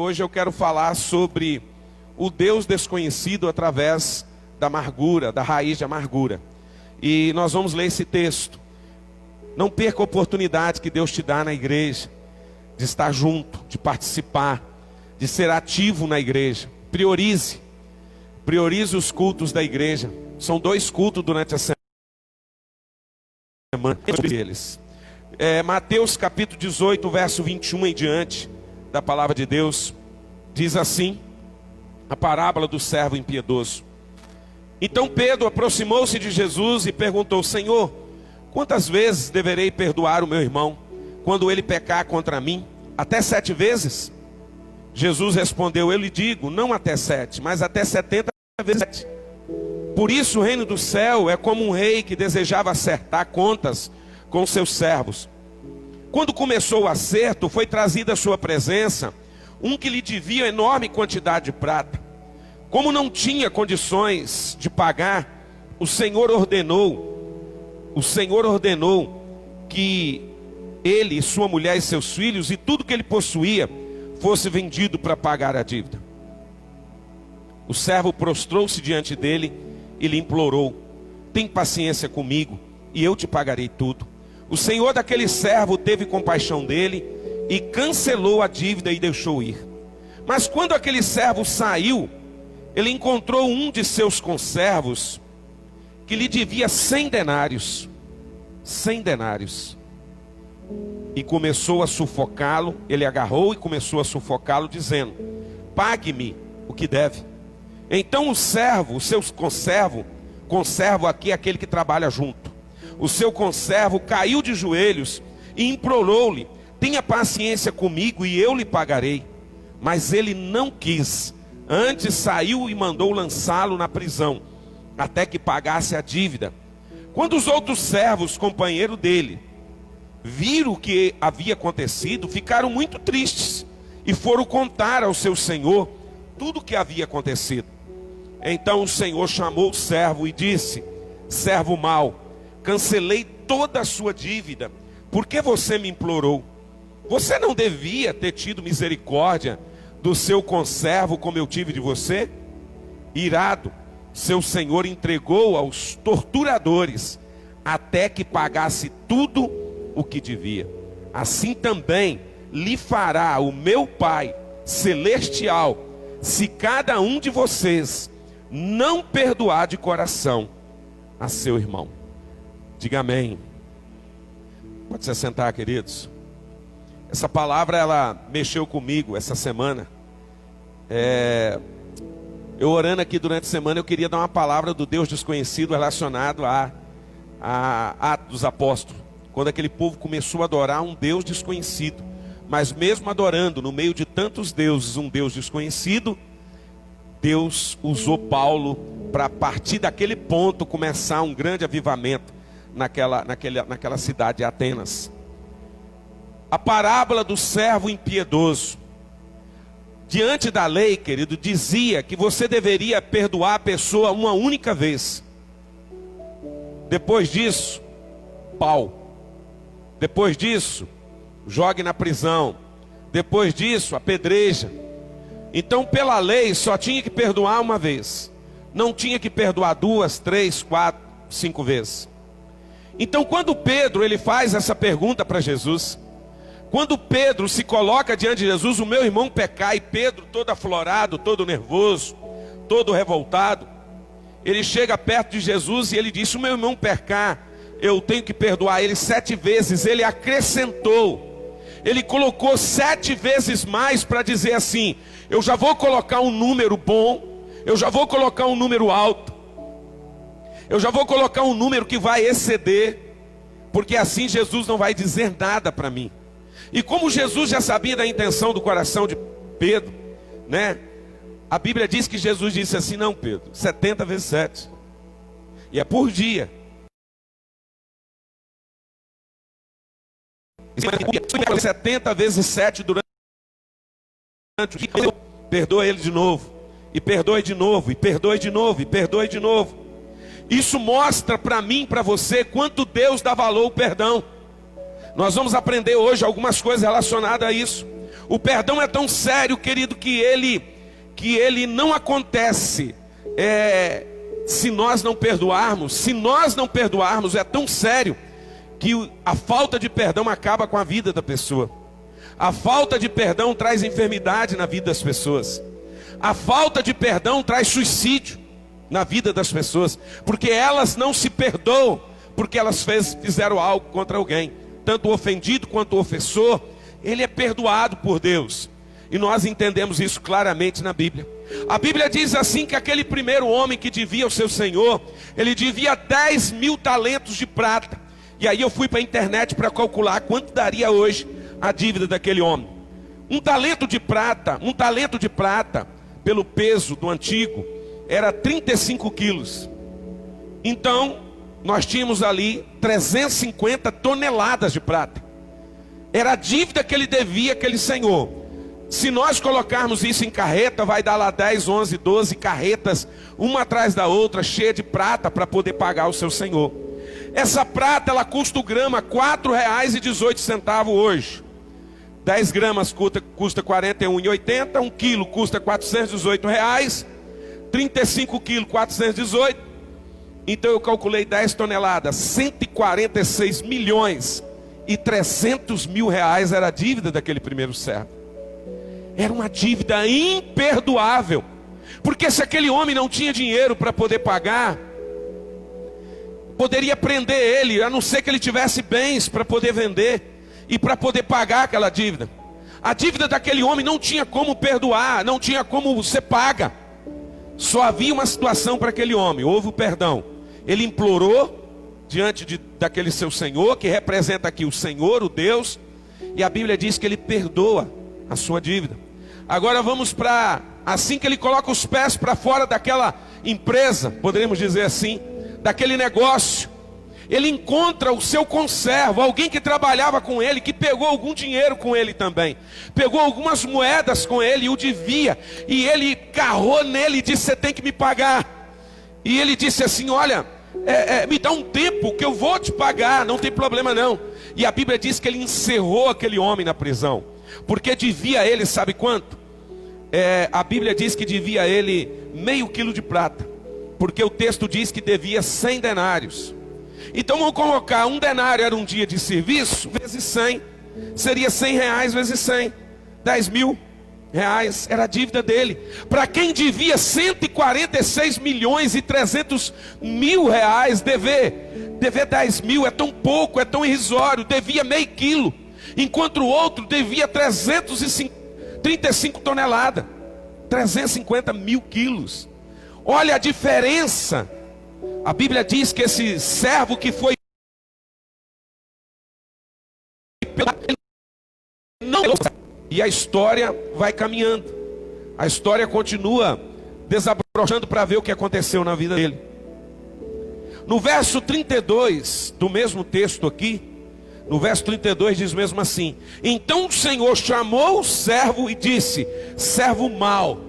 Hoje eu quero falar sobre o Deus desconhecido através da amargura, da raiz de amargura. E nós vamos ler esse texto. Não perca a oportunidade que Deus te dá na igreja, de estar junto, de participar, de ser ativo na igreja. Priorize os cultos da igreja. São 2 cultos durante a semana. Mateus capítulo 18, verso 21 em diante da palavra de Deus, diz assim, a parábola do servo impiedoso. Então Pedro aproximou-se de Jesus e perguntou: Senhor, quantas vezes deverei perdoar o meu irmão, quando ele pecar contra mim? Até 7 vezes? Jesus respondeu: eu lhe digo, não até 7, mas até 70 vezes 7. Por isso o reino do céu é como um rei que desejava acertar contas com seus servos. Quando começou o acerto, foi trazido à sua presença um que lhe devia enorme quantidade de prata. Como não tinha condições de pagar, o Senhor ordenou que ele, sua mulher e seus filhos e tudo que ele possuía fosse vendido para pagar a dívida. O servo prostrou-se diante dele e lhe implorou: tem paciência comigo e eu te pagarei tudo. O senhor daquele servo teve compaixão dele e cancelou a dívida e deixou ir. Mas quando aquele servo saiu, ele encontrou um de seus conservos que lhe devia 100 denários. 100 denários. E começou a sufocá-lo. Ele agarrou e começou a sufocá-lo, dizendo: pague-me o que deve. Então o servo, o seu conservo aqui é aquele que trabalha junto. O seu conservo caiu de joelhos e implorou-lhe: tenha paciência comigo e eu lhe pagarei. Mas ele não quis. Antes saiu e mandou lançá-lo na prisão, até que pagasse a dívida. Quando os outros servos, companheiro dele, viram o que havia acontecido, ficaram muito tristes e foram contar ao seu senhor tudo o que havia acontecido. Então o senhor chamou o servo e disse: servo mau, cancelei toda a sua dívida, porque você me implorou. Você não devia ter tido misericórdia do seu conservo como eu tive de você? Irado, seu senhor entregou aos torturadores até que pagasse tudo o que devia. Assim também lhe fará o meu Pai celestial, se cada um de vocês não perdoar de coração a seu irmão. Diga amém. Pode se sentar, queridos. Essa palavra, ela mexeu comigo essa semana. Eu orando aqui durante a semana, eu queria dar uma palavra do Deus desconhecido relacionado a Atos dos Apóstolos. Quando aquele povo começou a adorar um Deus desconhecido. Mas mesmo adorando no meio de tantos deuses, um Deus desconhecido, Deus usou Paulo para, a partir daquele ponto, começar um grande avivamento naquela cidade de Atenas. A parábola do servo impiedoso. Diante da lei, querido, dizia que você deveria perdoar a pessoa uma única vez. Depois disso, pau. Depois disso, jogue na prisão. Depois disso, apedreja. Então, pela lei, só tinha que perdoar uma vez. Não tinha que perdoar 2, 3, 4, 5 vezes. Então, quando Pedro ele faz essa pergunta para Jesus, quando Pedro se coloca diante de Jesus, o meu irmão pecar, e Pedro todo aflorado, todo nervoso, todo revoltado, ele chega perto de Jesus e ele diz: o meu irmão pecar, eu tenho que perdoar ele 7 vezes. Ele acrescentou, ele colocou 7 vezes mais para dizer assim: eu já vou colocar um número bom, eu já vou colocar um número alto, eu já vou colocar um número que vai exceder, porque assim Jesus não vai dizer nada para mim. E como Jesus já sabia da intenção do coração de Pedro, né? A Bíblia diz que Jesus disse assim: não, Pedro, 70 vezes 7. E é por dia. 70 vezes 7 durante o dia. Perdoa ele de novo. E perdoe de novo. E perdoe de novo. E perdoe de novo. Isso mostra para mim, para você, quanto Deus dá valor ao perdão. Nós vamos aprender hoje algumas coisas relacionadas a isso. O perdão é tão sério, querido, que ele não acontece se nós não perdoarmos. Se nós não perdoarmos, é tão sério que a falta de perdão acaba com a vida da pessoa. A falta de perdão traz enfermidade na vida das pessoas. A falta de perdão traz suicídio na vida das pessoas, porque elas não se perdoam, porque elas fizeram algo contra alguém. Tanto o ofendido quanto o ofensor, ele é perdoado por Deus. E nós entendemos isso claramente na Bíblia. A Bíblia diz assim que aquele primeiro homem que devia ao seu Senhor, ele devia 10.000 talentos de prata. E aí eu fui para a internet para calcular quanto daria hoje a dívida daquele homem. Um talento de prata, pelo peso do antigo, era 35 quilos. Então, nós tínhamos ali 350 toneladas de prata. Era a dívida que ele devia àquele senhor. Se nós colocarmos isso em carreta, vai dar lá 10, 11, 12 carretas, uma atrás da outra, cheia de prata, para poder pagar o seu senhor. Essa prata, ela custa o grama R$ 4,18 hoje. 10 gramas custa R$ 41,80, 1 quilo custa R$ 418, 35 quilos, 418. Então eu calculei 10 toneladas, 146 milhões e 300 mil reais era a dívida daquele primeiro servo. Era uma dívida imperdoável, porque se aquele homem não tinha dinheiro para poder pagar, poderia prender ele, a não ser que ele tivesse bens para poder vender e para poder pagar aquela dívida. A dívida daquele homem não tinha como perdoar, não tinha como ser paga. Só havia uma situação para aquele homem: houve o perdão. Ele implorou diante daquele seu Senhor, que representa aqui o Senhor, o Deus, e a Bíblia diz que ele perdoa a sua dívida. Agora vamos para, assim que ele coloca os pés para fora daquela empresa, poderíamos dizer assim, daquele negócio, ele encontra o seu conservo, alguém que trabalhava com ele, que pegou algum dinheiro com ele também, pegou algumas moedas com ele e o devia, e ele carrou nele e disse: você tem que me pagar. E ele disse assim: olha, me dá um tempo que eu vou te pagar, não tem problema não. E a Bíblia diz que ele encerrou aquele homem na prisão, porque devia a ele, sabe quanto? A Bíblia diz que devia a ele meio quilo de prata, porque o texto diz que devia 100 denários. Então vamos colocar, um denário era um dia de serviço, vezes 100, seria 100 reais vezes 100, 10 mil reais, era a dívida dele. Para quem devia 146 milhões e 300 mil reais, dever 10 mil é tão pouco, é tão irrisório. Devia meio quilo, enquanto o outro devia 335 toneladas, 350 mil quilos. Olha a diferença. A Bíblia diz que esse servo que foi não, e a história vai caminhando. A história continua desabrochando para ver o que aconteceu na vida dele. No verso 32 do mesmo texto aqui, no verso 32 diz mesmo assim: então o Senhor chamou o servo e disse: servo mau.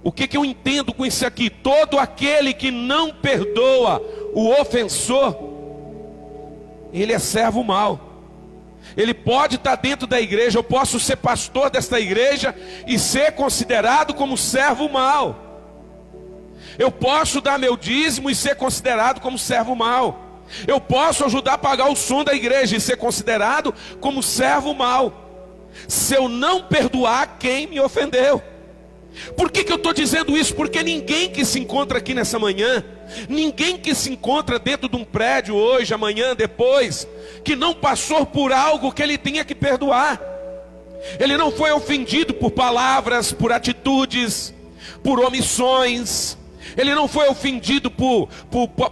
O que eu entendo com isso aqui? Todo aquele que não perdoa o ofensor, ele é servo mau. Ele pode estar dentro da igreja, eu posso ser pastor desta igreja e ser considerado como servo mau. Eu posso dar meu dízimo e ser considerado como servo mau. Eu posso ajudar a pagar o som da igreja e ser considerado como servo mau, se eu não perdoar quem me ofendeu. Por que eu estou dizendo isso? Porque ninguém que se encontra aqui nessa manhã, ninguém que se encontra dentro de um prédio hoje, amanhã, depois, que não passou por algo que ele tinha que perdoar. Ele não foi ofendido por palavras, por atitudes, por omissões. Ele não foi ofendido por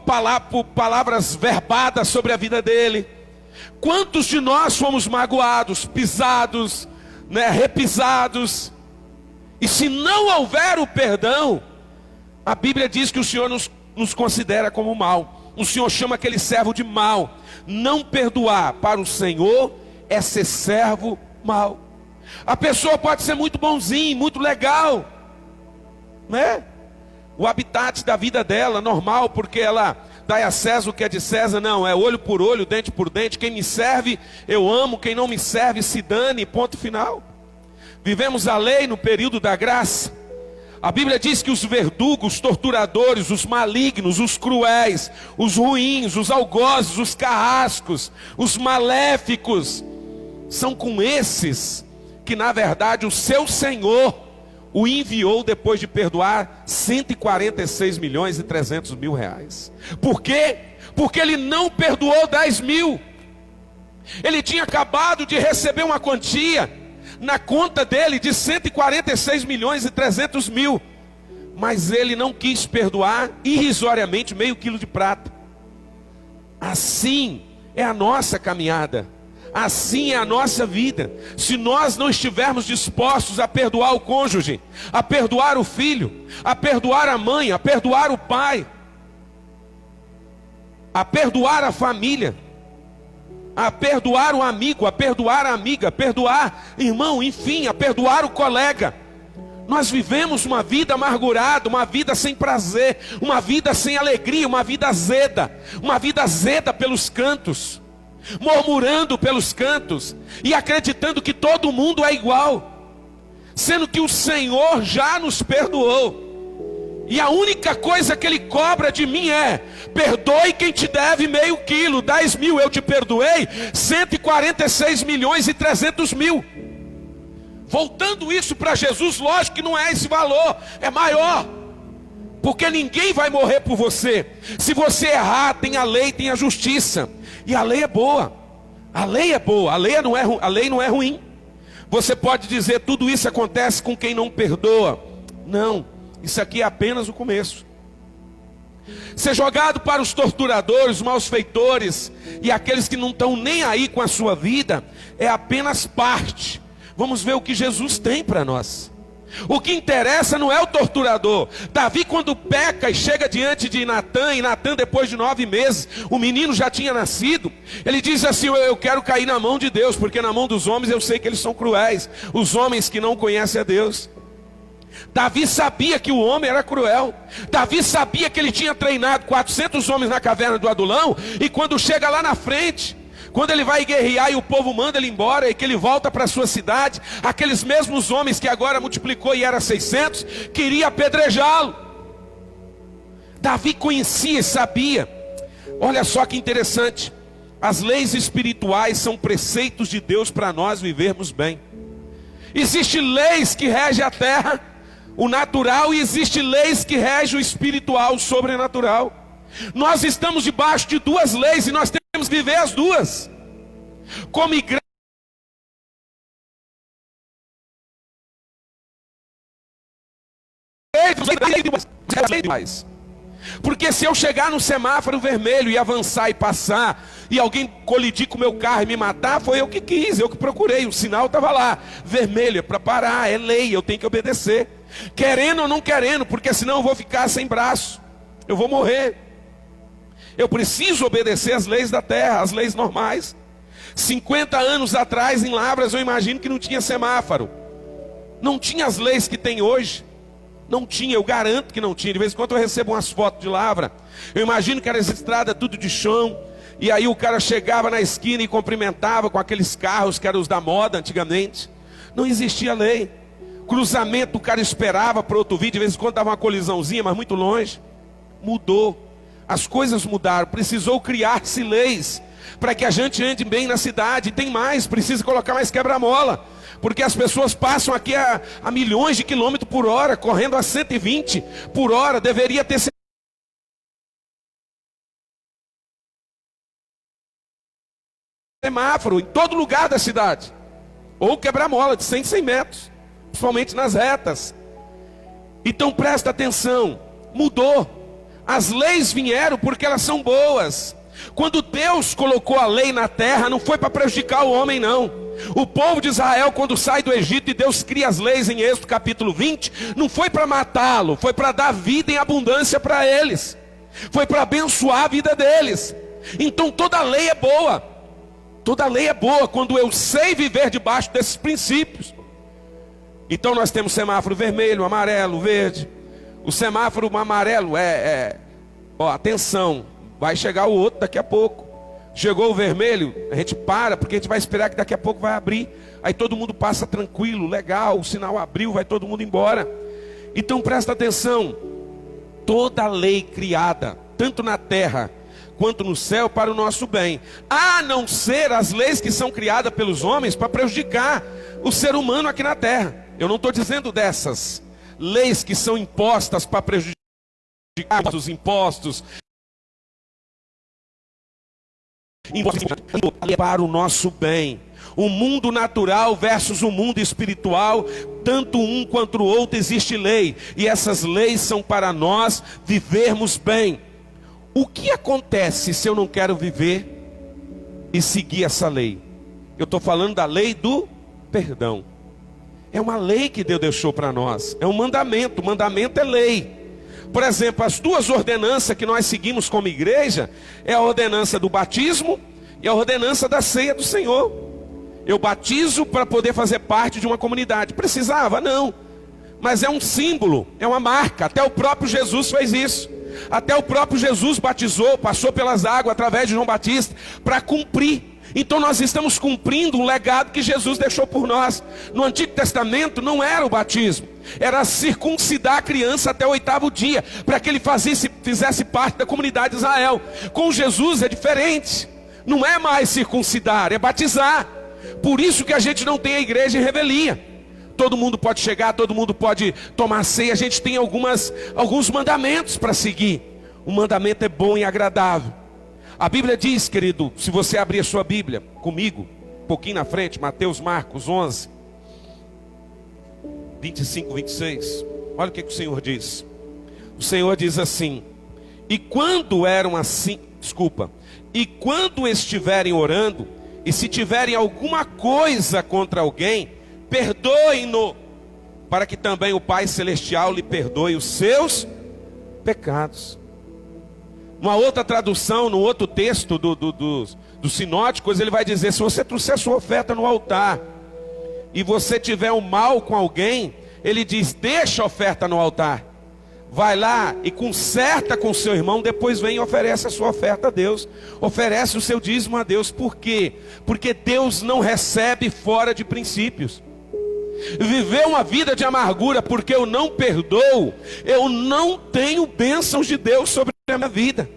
palavras verbadas sobre a vida dele. Quantos de nós fomos magoados, pisados, repisados? E se não houver o perdão, a Bíblia diz que o Senhor nos considera como mal. O Senhor chama aquele servo de mal. Não perdoar para o Senhor é ser servo mal. A pessoa pode ser muito bonzinho, muito legal, né? O habitat da vida dela, normal, porque ela dai a César o que é de César. Não, é olho por olho, dente por dente. Quem me serve, eu amo. Quem não me serve, se dane, ponto final. Vivemos a lei no período da graça. A Bíblia diz que os verdugos, os torturadores, os malignos, os cruéis, os ruins, os algozes, os carrascos, os maléficos, são com esses que na verdade o seu Senhor o enviou depois de perdoar 146 milhões e 300 mil reais. Por quê? Porque ele não perdoou 10 mil. Ele tinha acabado de receber uma quantia na conta dele de 146 milhões e 300 mil. Mas ele não quis perdoar irrisoriamente meio quilo de prata. Assim é a nossa caminhada. Assim é a nossa vida. Se nós não estivermos dispostos a perdoar o cônjuge, a perdoar o filho, a perdoar a mãe, a perdoar o pai, a perdoar a família, a perdoar o amigo, a perdoar a amiga, a perdoar irmão, enfim, a perdoar o colega, nós vivemos uma vida amargurada, uma vida sem prazer, uma vida sem alegria, uma vida azeda pelos cantos, murmurando pelos cantos e acreditando que todo mundo é igual, sendo que o Senhor já nos perdoou. E a única coisa que Ele cobra de mim é: perdoe quem te deve meio quilo. 10 mil eu te perdoei, 146 milhões e 300 mil. Voltando isso para Jesus, lógico que não é esse valor, é maior, porque ninguém vai morrer por você. Se você errar, tem a lei, tem a justiça. E a lei é boa, a lei é boa, a lei não é ruim. Você pode dizer, tudo isso acontece com quem não perdoa. Não, isso aqui é apenas o começo. Ser jogado para os torturadores, os malfeitores e aqueles que não estão nem aí com a sua vida, é apenas parte. Vamos ver o que Jesus tem para nós. O que interessa não é o torturador. Davi, quando peca e chega diante de Natã, e Natã, depois de 9 meses, o menino já tinha nascido, ele diz assim: eu quero cair na mão de Deus, porque na mão dos homens eu sei que eles são cruéis, os homens que não conhecem a Deus. Davi sabia que o homem era cruel. Davi sabia que ele tinha treinado 400 homens na caverna do Adulão, e quando chega lá na frente, quando ele vai guerrear e o povo manda ele embora, e que ele volta para a sua cidade, aqueles mesmos homens que agora multiplicou e era 600, queria apedrejá-lo. Davi conhecia e sabia. Olha só que interessante, as leis espirituais são preceitos de Deus para nós vivermos bem. Existem leis que regem a terra, o natural, e existem leis que regem o espiritual, o sobrenatural. Nós estamos debaixo de duas leis e nós temos que viver as duas. Como igreja, porque se eu chegar no semáforo vermelho e avançar e passar, e alguém colidir com o meu carro e me matar, foi eu que quis, eu que procurei, o sinal estava lá, vermelho, é para parar, é lei, eu tenho que obedecer, querendo ou não querendo, porque senão eu vou ficar sem braço, eu vou morrer. Eu preciso obedecer as leis da terra, as leis normais. 50 anos atrás em Lavras, eu imagino que não tinha semáforo, não tinha as leis que tem hoje. Não tinha, eu garanto que não tinha. De vez em quando eu recebo umas fotos de Lavra, eu imagino que era essa estrada tudo de chão, e aí o cara chegava na esquina e cumprimentava com aqueles carros que eram os da moda antigamente. Não existia lei. Cruzamento, o cara esperava para outro vir, de vez em quando dava uma colisãozinha, mas muito longe. Mudou, as coisas mudaram, precisou criar-se leis para que a gente ande bem na cidade. Tem mais, precisa colocar mais quebra-mola, porque as pessoas passam aqui a milhões de quilômetros por hora, correndo a 120 por hora, deveria ter semáforo em todo lugar da cidade, ou quebra-mola de 100 em 100 metros, principalmente nas retas. Então presta atenção, mudou. As leis vieram porque elas são boas. Quando Deus colocou a lei na terra, não foi para prejudicar o homem, não. O povo de Israel, quando sai do Egito e Deus cria as leis em Êxodo capítulo 20, não foi para matá-lo, foi para dar vida em abundância para eles, foi para abençoar a vida deles. Então toda lei é boa, toda lei é boa quando eu sei viver debaixo desses princípios. Então nós temos semáforo vermelho, amarelo, verde. O semáforo amarelo atenção, vai chegar o outro daqui a pouco. Chegou o vermelho, a gente para, porque a gente vai esperar que daqui a pouco vai abrir. Aí todo mundo passa tranquilo, legal, o sinal abriu, vai todo mundo embora. Então presta atenção, toda lei criada, tanto na terra quanto no céu, para o nosso bem, a não ser as leis que são criadas pelos homens para prejudicar o ser humano aqui na terra. Eu não estou dizendo dessas leis que são impostas para prejudicar os impostos, para o nosso bem. O mundo natural versus o mundo espiritual, tanto um quanto o outro existe lei, e essas leis são para nós vivermos bem. O que acontece se eu não quero viver e seguir essa lei? Eu estou falando da lei do perdão. É uma lei que Deus deixou para nós, é um mandamento. O mandamento é lei. Por exemplo, as duas ordenanças que nós seguimos como igreja é a ordenança do batismo e a ordenança da ceia do Senhor. Eu batizo para poder fazer parte de uma comunidade. Precisava? Não. Mas é um símbolo, é uma marca. Até o próprio Jesus fez isso. Até o próprio Jesus batizou, passou pelas águas através de João Batista para cumprir. Então nós estamos cumprindo um legado que Jesus deixou por nós. No Antigo Testamento não era o batismo, era circuncidar a criança até o 8º dia, para que ele fizesse parte da comunidade de Israel. Com Jesus é diferente, não é mais circuncidar, é batizar. Por isso que a gente não tem a igreja em revelia. Todo mundo pode chegar, todo mundo pode tomar ceia. A gente tem alguns mandamentos para seguir. O mandamento é bom e agradável. A Bíblia diz, querido, se você abrir a sua Bíblia comigo, um pouquinho na frente, Mateus, Marcos 11, 25, 26. Olha o que o Senhor diz. O Senhor diz assim: e quando estiverem orando, e se tiverem alguma coisa contra alguém, perdoem-no, para que também o Pai Celestial lhe perdoe os seus pecados. Uma outra tradução, no outro texto dos sinóticos, ele vai dizer: se você trouxer sua oferta no altar, e você tiver um mal com alguém, ele diz: deixa a oferta no altar, vai lá e conserta com seu irmão, depois vem e oferece a sua oferta a Deus, oferece o seu dízimo a Deus. Por quê? Porque Deus não recebe fora de princípios. Viver uma vida de amargura porque eu não perdoo, eu não tenho bênçãos de Deus sobre a minha vida.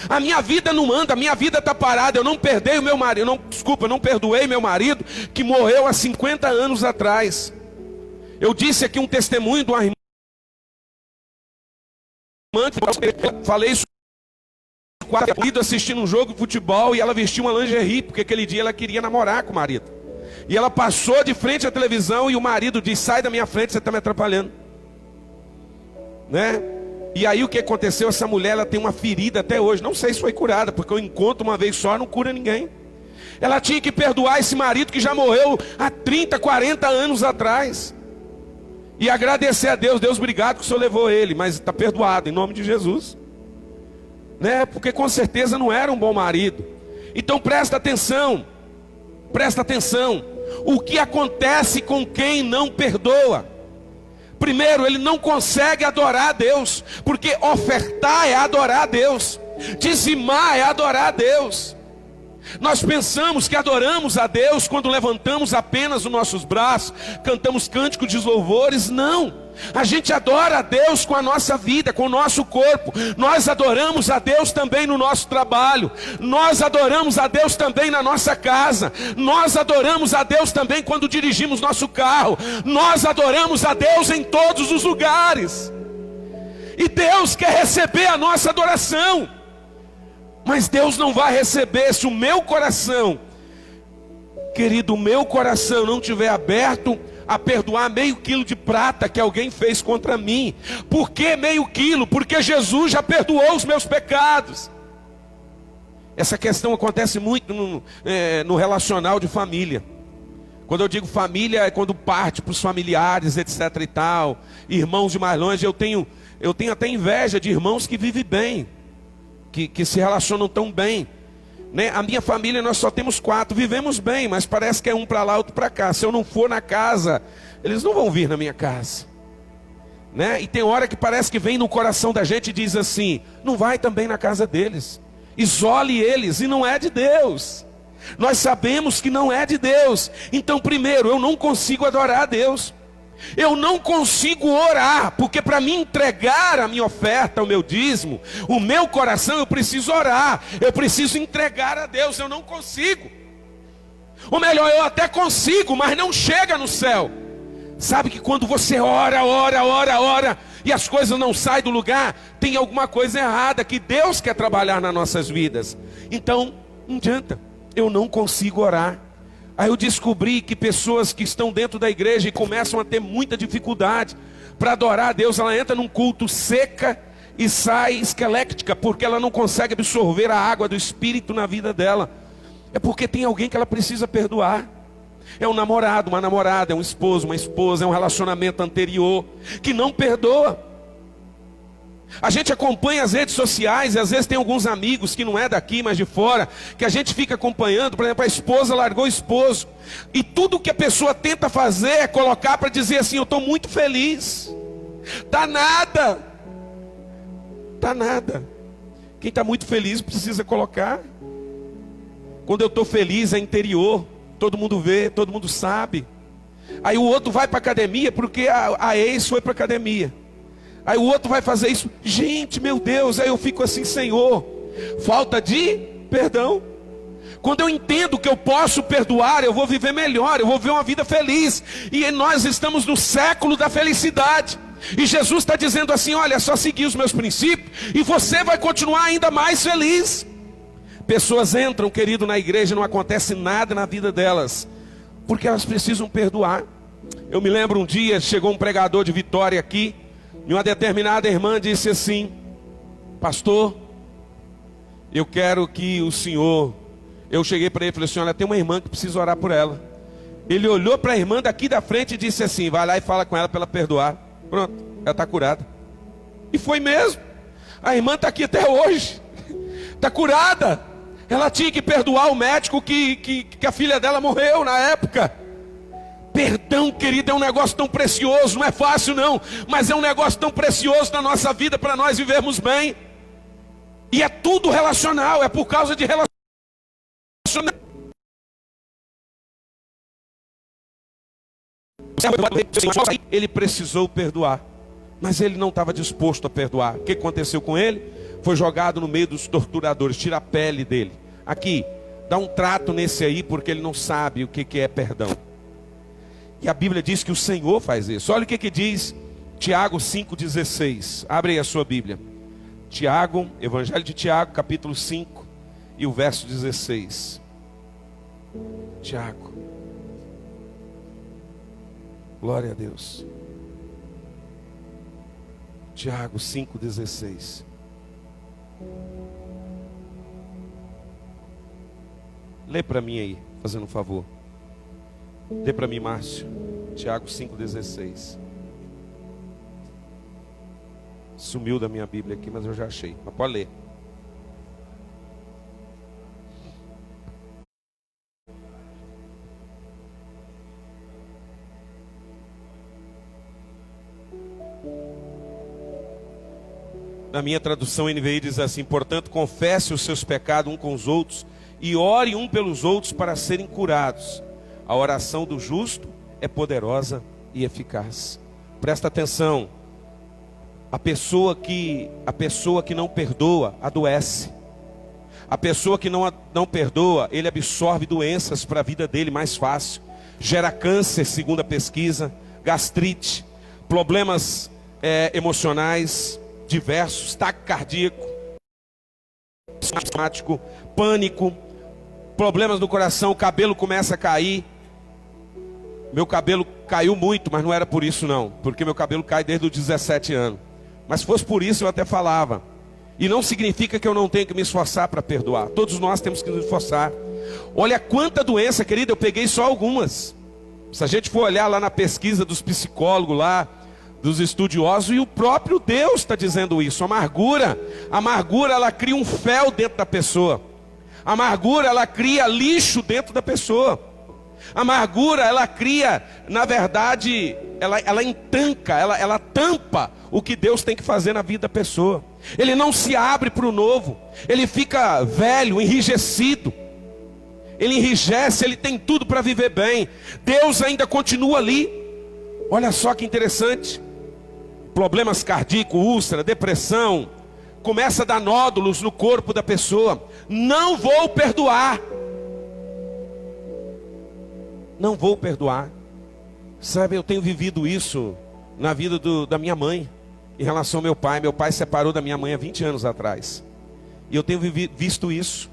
A minha vida não anda, a minha vida está parada. Eu não perdoei o meu marido, eu não perdoei meu marido que morreu há 50 anos atrás. Eu disse aqui um testemunho de uma irmã, falei isso, assistindo um jogo de futebol, e ela vestiu uma lingerie, porque aquele dia ela queria namorar com o marido. E ela passou de frente à televisão e o marido disse: sai da minha frente, você está me atrapalhando, né? E aí o que aconteceu? Essa mulher, ela tem uma ferida até hoje, não sei se foi curada, porque eu encontro uma vez só, não cura ninguém. Ela tinha que perdoar esse marido que já morreu há 30, 40 anos atrás, e agradecer a Deus: Deus, obrigado que o Senhor levou ele, mas está perdoado em nome de Jesus, né? Porque com certeza não era um bom marido. Então presta atenção, presta atenção. O que acontece com quem não perdoa? Primeiro, ele não consegue adorar a Deus, porque ofertar é adorar a Deus, dizimar é adorar a Deus. Nós pensamos que adoramos a Deus quando levantamos apenas os nossos braços, cantamos cânticos de louvores. Não, a gente adora a Deus com a nossa vida, com o nosso corpo. Nós adoramos a Deus também no nosso trabalho, nós adoramos a Deus também na nossa casa, nós adoramos a Deus também quando dirigimos nosso carro, nós adoramos a Deus em todos os lugares. E Deus quer receber a nossa adoração. Mas Deus não vai receber se o meu coração, querido, o meu coração não estiver aberto a perdoar meio quilo de prata que alguém fez contra mim. Por que meio quilo? Porque Jesus já perdoou os meus pecados. Essa questão acontece muito no relacional de família. Quando eu digo família, é quando parte para os familiares, etc e tal, irmãos de mais longe. Eu tenho até inveja de irmãos que vivem bem, que se relacionam tão bem, né? A minha família, nós só temos 4, vivemos bem, mas parece que é um para lá, outro para cá. Se eu não for na casa, eles não vão vir na minha casa, né? E tem hora que parece que vem no coração da gente e diz assim: não vai também na casa deles. isole eles, e não é de Deus. Nós sabemos que não é de Deus. Então, primeiro, eu não consigo adorar a Deus. Eu não consigo orar, porque para mim entregar a minha oferta, o meu dízimo, o meu coração, eu preciso orar. Eu preciso entregar a Deus, eu não consigo. Ou melhor, eu até consigo, mas não chega no céu. Sabe que quando você ora, e as coisas não saem do lugar, tem alguma coisa errada que Deus quer trabalhar nas nossas vidas. Então, não adianta, eu não consigo orar. Aí eu descobri que pessoas que estão dentro da igreja e começam a ter muita dificuldade para adorar a Deus, ela entra num culto seca e sai esquelética, porque ela não consegue absorver a água do Espírito na vida dela. É porque tem alguém que ela precisa perdoar. É um namorado, uma namorada, é um esposo, uma esposa, é um relacionamento anterior que não perdoa. A gente acompanha as redes sociais e às vezes tem alguns amigos que não é daqui, mas de fora, que a gente fica acompanhando. Por exemplo, a esposa largou o esposo, e tudo que a pessoa tenta fazer é colocar para dizer assim: eu estou muito feliz. Tá nada. Quem está muito feliz precisa colocar. Quando eu estou feliz é interior, todo mundo vê, todo mundo sabe. Aí o outro vai para a academia porque a ex foi para a academia. Aí o outro vai fazer isso. Gente, meu Deus, aí eu fico assim: Senhor, falta de perdão. Quando eu entendo que eu posso perdoar, eu vou viver melhor, eu vou viver uma vida feliz. E nós estamos no século da felicidade. E Jesus está dizendo assim: olha, é só seguir os meus princípios e você vai continuar ainda mais feliz. Pessoas entram, querido, na igreja e não acontece nada na vida delas, porque elas precisam perdoar. Eu me lembro um dia, chegou um pregador de Vitória aqui, e uma determinada irmã disse assim: pastor, eu quero que o senhor... Eu cheguei para ele e falei assim: olha, tem uma irmã que precisa orar por ela. Ele olhou para a irmã daqui da frente e disse assim: vai lá e fala com ela para ela perdoar. Pronto, ela está curada. E foi mesmo. A irmã está aqui até hoje, está curada. Ela tinha que perdoar o médico que a filha dela morreu na época. Perdão, querido, é um negócio tão precioso. Não é fácil não, mas é um negócio tão precioso na nossa vida, para nós vivermos bem. E é tudo relacional, é por causa de relacionamento. Ele precisou perdoar, mas ele não estava disposto a perdoar. O que aconteceu com ele? Foi jogado no meio dos torturadores. Tira a pele dele. Aqui, dá um trato nesse aí, porque ele não sabe o que é perdão. E a Bíblia diz que o Senhor faz isso. Olha o que diz Tiago 5,16. Abre aí a sua Bíblia. Tiago, Evangelho de Tiago, capítulo 5 e o verso 16. Tiago. Glória a Deus. Tiago 5,16. Lê para mim aí, fazendo um favor. Dê para mim, Márcio. Tiago 5,16. Sumiu da minha Bíblia aqui, mas eu já achei. Mas pode ler. Na minha tradução NVI diz assim: portanto, confesse os seus pecados um com os outros e ore um pelos outros para serem curados. A oração do justo é poderosa e eficaz. Presta atenção. A pessoa que não perdoa, adoece. A pessoa que não perdoa, ele absorve doenças para a vida dele mais fácil. Gera câncer, segundo a pesquisa, gastrite, problemas emocionais diversos, ataque cardíaco, asmático, pânico, problemas no coração, o cabelo começa a cair. Meu cabelo caiu muito, mas não era por isso não, porque meu cabelo cai desde os 17 anos. Mas se fosse por isso eu até falava. E não significa que eu não tenho que me esforçar para perdoar. Todos nós temos que nos esforçar. Olha quanta doença, querida, eu peguei só algumas. Se a gente for olhar lá na pesquisa dos psicólogos lá, dos estudiosos, e o próprio Deus está dizendo isso. A amargura ela cria um fel dentro da pessoa. A amargura ela cria lixo dentro da pessoa. A amargura, ela cria, na verdade, ela entanca, ela tampa o que Deus tem que fazer na vida da pessoa. Ele não se abre para o novo, ele fica velho, enrijecido. Ele enrijece, ele tem tudo para viver bem. Deus ainda continua ali. Olha só que interessante. Problemas cardíacos, úlcera, depressão, começa a dar nódulos no corpo da pessoa. Não vou perdoar. Não vou perdoar. Sabe, eu tenho vivido isso na vida da minha mãe, em relação ao meu pai. Meu pai se separou da minha mãe há 20 anos atrás. E eu tenho visto isso.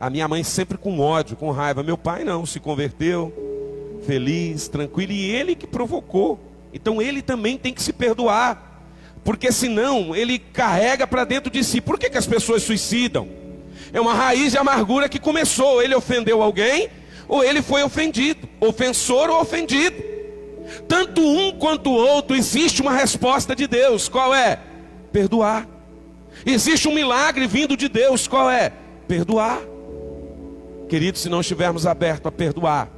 A minha mãe sempre com ódio, com raiva. Meu pai não, se converteu, feliz, tranquilo. E ele que provocou. Então ele também tem que se perdoar. Porque senão ele carrega para dentro de si. Por que as pessoas suicidam? É uma raiz de amargura que começou. Ele ofendeu alguém, ou ele foi ofendido. Ofensor ou ofendido. Tanto um quanto o outro, existe uma resposta de Deus. Qual é? Perdoar. Existe um milagre vindo de Deus. Qual é? Perdoar. Queridos, se não estivermos abertos a perdoar,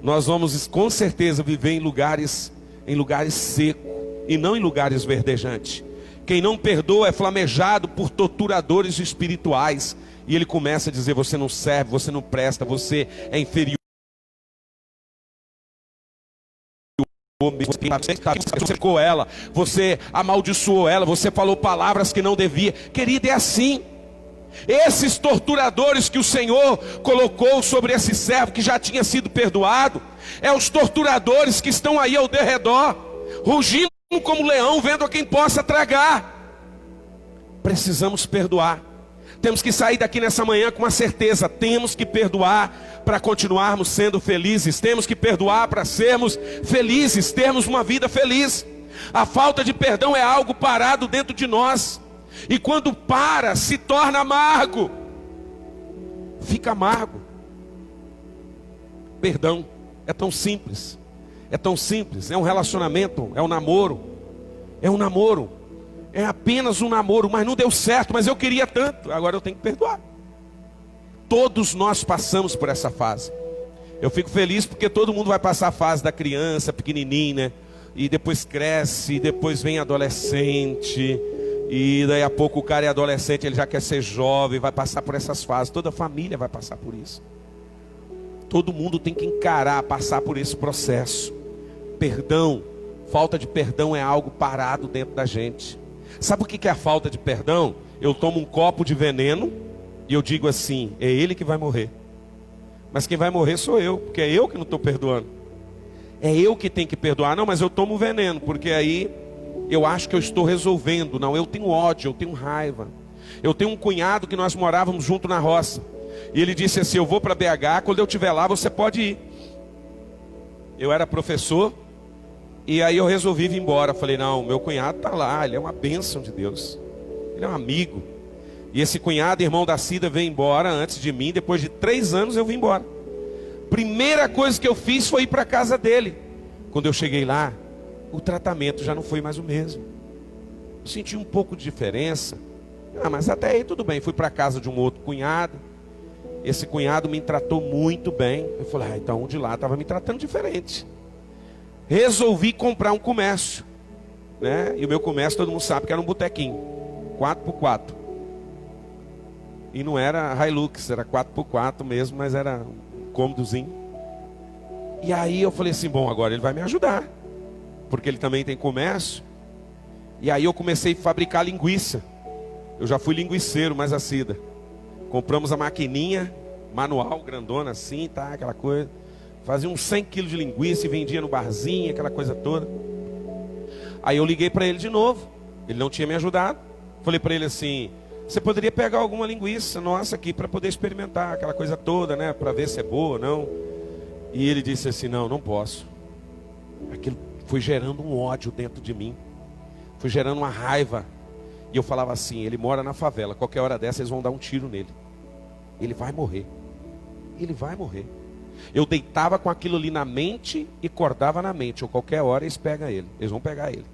nós vamos com certeza viver em lugares secos e não em lugares verdejantes. Quem não perdoa é flamejado por torturadores espirituais. E ele começa a dizer: você não serve, você não presta, você é inferior. Você secou ela, você amaldiçoou ela, você falou palavras que não devia. Querido, é assim. Esses torturadores que o Senhor colocou sobre esse servo que já tinha sido perdoado, é os torturadores que estão aí ao derredor, rugindo como leão, vendo a quem possa tragar. Precisamos perdoar. Temos que sair daqui nessa manhã com uma certeza: temos que perdoar para continuarmos sendo felizes. Temos que perdoar para sermos felizes, termos uma vida feliz. A falta de perdão é algo parado dentro de nós. E quando para, se torna amargo. Fica amargo. Perdão é tão simples. É tão simples. É um relacionamento, é um namoro. É um namoro. É apenas um namoro, mas não deu certo, mas eu queria tanto. Agora eu tenho que perdoar. Todos nós passamos por essa fase. Eu fico feliz porque todo mundo vai passar a fase da criança, pequenininha, né? E depois cresce, e depois vem adolescente. E daí a pouco o cara é adolescente, ele já quer ser jovem, vai passar por essas fases. Toda a família vai passar por isso. Todo mundo tem que encarar, passar por esse processo. Perdão, falta de perdão é algo parado dentro da gente. Sabe o que é a falta de perdão? Eu tomo um copo de veneno e eu digo assim: é ele que vai morrer. Mas quem vai morrer sou eu, porque é eu que não estou perdoando. É eu que tenho que perdoar. Não, mas eu tomo veneno, porque aí eu acho que eu estou resolvendo. Não, eu tenho ódio, eu tenho raiva. Eu tenho um cunhado que nós morávamos junto na roça. E ele disse assim: eu vou para BH, quando eu estiver lá você pode ir. Eu era professor. E aí eu resolvi vir embora. Falei: não, meu cunhado está lá, ele é uma bênção de Deus. Ele é um amigo. E esse cunhado, irmão da Cida, veio embora antes de mim. Depois de 3 anos eu vim embora. Primeira coisa que eu fiz foi ir para a casa dele. Quando eu cheguei lá, o tratamento já não foi mais o mesmo. Eu senti um pouco de diferença. Mas até aí tudo bem. Fui para a casa de um outro cunhado. Esse cunhado me tratou muito bem. Eu falei: então um de lá estava me tratando diferente. Resolvi comprar um comércio, né? E o meu comércio, todo mundo sabe que era um botequinho 4x4. E não era Hilux, era 4x4 mesmo, mas era um cômodozinho. E aí eu falei assim: bom, agora ele vai me ajudar, porque ele também tem comércio. E aí eu comecei a fabricar linguiça. Eu já fui linguiceiro, mas a Cida. Compramos a maquininha manual, grandona assim, tá, aquela coisa. Fazia uns 100 quilos de linguiça e vendia no barzinho, aquela coisa toda. Aí eu liguei para ele de novo. Ele não tinha me ajudado. Falei para ele assim: você poderia pegar alguma linguiça nossa aqui para poder experimentar aquela coisa toda, né? Para ver se é boa ou não. E ele disse assim: não, não posso. Aquilo foi gerando um ódio dentro de mim. Foi gerando uma raiva. E eu falava assim: ele mora na favela. Qualquer hora dessa eles vão dar um tiro nele. Ele vai morrer. Ele vai morrer. Eu deitava com aquilo ali na mente e acordava na mente. Ou qualquer hora eles pegam ele. Eles vão pegar ele.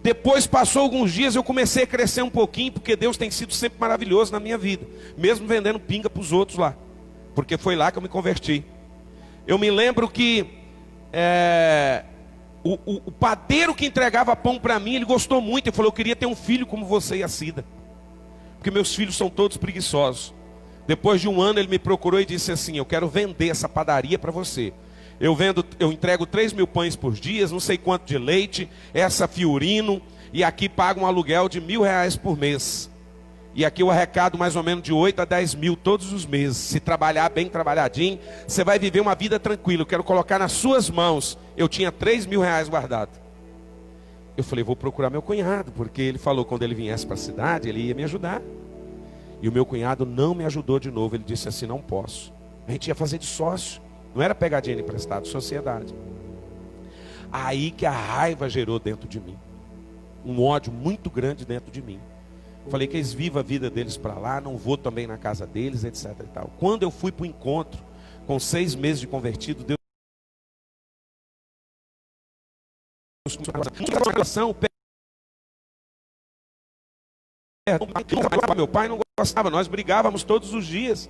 Depois passou alguns dias, eu comecei a crescer um pouquinho, porque Deus tem sido sempre maravilhoso na minha vida. Mesmo vendendo pinga para os outros lá. Porque foi lá que eu me converti. Eu me lembro que o padeiro que entregava pão para mim, ele gostou muito e falou: eu queria ter um filho como você e a Cida, porque meus filhos são todos preguiçosos. Depois de um ano ele me procurou e disse assim: eu quero vender essa padaria para você. Eu entrego 3.000 pães por dia, não sei quanto de leite, essa Fiorino, e aqui pago um aluguel de R$1.000 por mês. E aqui eu arrecado mais ou menos de 8 a 10 mil todos os meses. Se trabalhar bem trabalhadinho, você vai viver uma vida tranquila. Eu quero colocar nas suas mãos. Eu tinha R$3.000 guardado. Eu falei: vou procurar meu cunhado, porque ele falou que quando ele viesse para a cidade, ele ia me ajudar. E o meu cunhado não me ajudou de novo. Ele disse assim: não posso. A gente ia fazer de sócio. Não era pegar dinheiro emprestado, sociedade. Aí que a raiva gerou dentro de mim. Um ódio muito grande dentro de mim. Falei que eles vivam a vida deles para lá, não vou também na casa deles, etc. e tal. Quando eu fui para o encontro, com 6 meses de convertido, Deus meu pai não gostava, nós brigávamos todos os dias.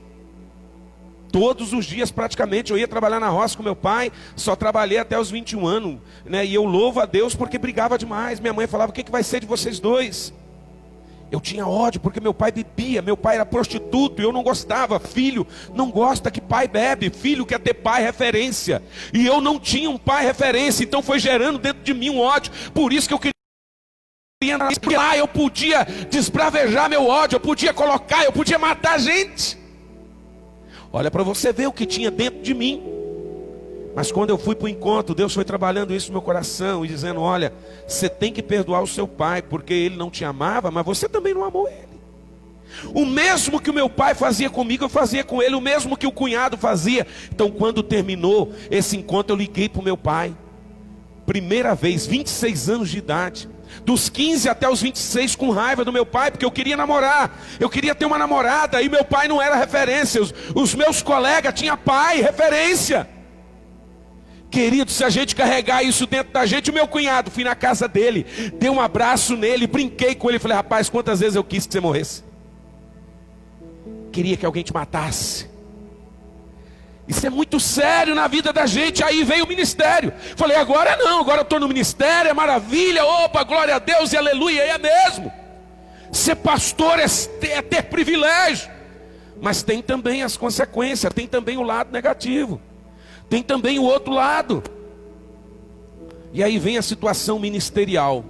Todos os dias praticamente. Eu ia trabalhar na roça com meu pai, só trabalhei até os 21 anos, né? E eu louvo a Deus porque brigava demais. Minha mãe falava: o que vai ser de vocês dois? Eu tinha ódio porque meu pai bebia, meu pai era prostituto e eu não gostava. Filho não gosta que pai bebe, filho quer ter pai referência. E eu não tinha um pai referência, então foi gerando dentro de mim um ódio. Por isso que eu queria lá, eu podia desbravejar meu ódio, eu podia colocar, eu podia matar gente. Olha para você ver o que tinha dentro de mim. Mas quando eu fui para o encontro, Deus foi trabalhando isso no meu coração e dizendo: olha, você tem que perdoar o seu pai, porque ele não te amava, mas você também não amou ele. O mesmo que o meu pai fazia comigo, eu fazia com ele. O mesmo que o cunhado fazia. Então quando terminou esse encontro, eu liguei para o meu pai. Primeira vez, 26 anos de idade. Dos 15 até os 26, com raiva do meu pai, porque eu queria namorar. Eu queria ter uma namorada e meu pai não era referência. Os meus colegas tinham pai, referência. Querido, se a gente carregar isso dentro da gente, o meu cunhado, fui na casa dele, dei um abraço nele, brinquei com ele, falei: rapaz, quantas vezes eu quis que você morresse? Queria que alguém te matasse. Isso é muito sério na vida da gente. Aí veio o ministério. Falei: agora não, agora eu estou no ministério, é maravilha, opa, glória a Deus e aleluia, é mesmo. Ser pastor é ter privilégio, mas tem também as consequências, tem também o lado negativo. Tem também o outro lado. E aí vem a situação ministerial,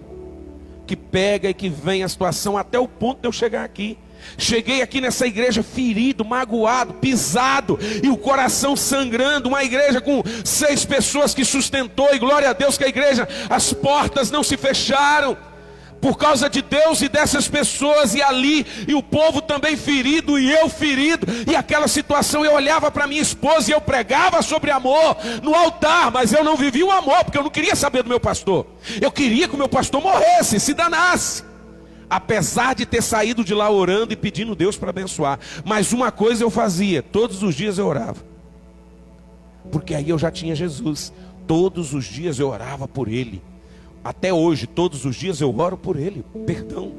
que pega e que vem a situação até o ponto de eu chegar aqui. Cheguei aqui nessa igreja ferido, magoado, pisado, e o coração sangrando. Uma igreja com 6 pessoas que sustentou, e glória a Deus que a igreja, as portas não se fecharam, por causa de Deus e dessas pessoas, e ali, e o povo também ferido, e eu ferido, e aquela situação. Eu olhava para minha esposa e eu pregava sobre amor no altar, mas eu não vivia o amor, porque eu não queria saber do meu pastor. Eu queria que o meu pastor morresse, se danasse, apesar de ter saído de lá orando e pedindo Deus para abençoar. Mas uma coisa eu fazia: todos os dias eu orava, porque aí eu já tinha Jesus. Todos os dias eu orava por ele. Até hoje, todos os dias eu oro por ele, perdão.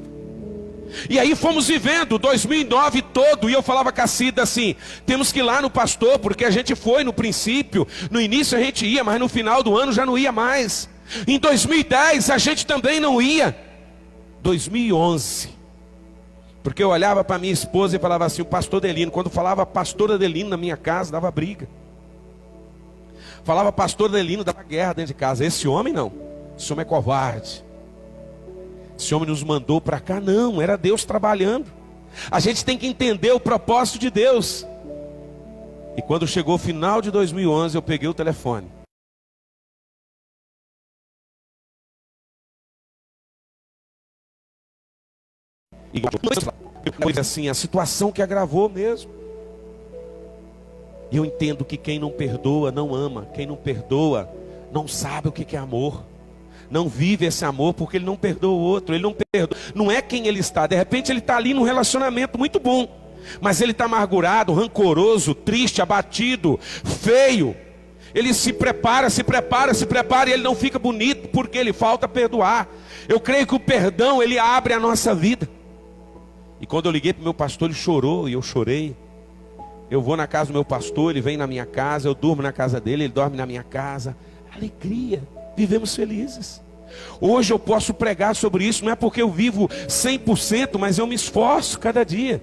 E aí fomos vivendo 2009 todo, e eu falava com a Cida assim: temos que ir lá no pastor, porque a gente foi no princípio, no início a gente ia, mas no final do ano já não ia mais. Em 2010 a gente também não ia. 2011, porque eu olhava para minha esposa e falava assim: o pastor Adelino, quando falava pastor Adelino na minha casa, dava briga. Falava pastor Adelino, dava guerra dentro de casa. Esse homem não. Esse homem é covarde. Esse homem nos mandou para cá. Não, era Deus trabalhando. A gente tem que entender o propósito de Deus. E quando chegou o final de 2011, eu peguei o telefone. E depois assim, a situação que agravou mesmo. E eu entendo que quem não perdoa não ama. Quem não perdoa não sabe o que é amor. Não vive esse amor porque ele não perdoa o outro. Ele não perdoa. Não é quem ele está. De repente ele está ali num relacionamento muito bom, mas ele está amargurado, rancoroso, triste, abatido, feio. Ele se prepara e ele não fica bonito porque ele falta perdoar. Eu creio que o perdão, ele abre a nossa vida. E quando eu liguei para o meu pastor, ele chorou e eu chorei. Eu vou na casa do meu pastor, ele vem na minha casa, eu durmo na casa dele, ele dorme na minha casa. Alegria, vivemos felizes. Hoje eu posso pregar sobre isso, não é porque eu vivo 100%, mas eu me esforço cada dia.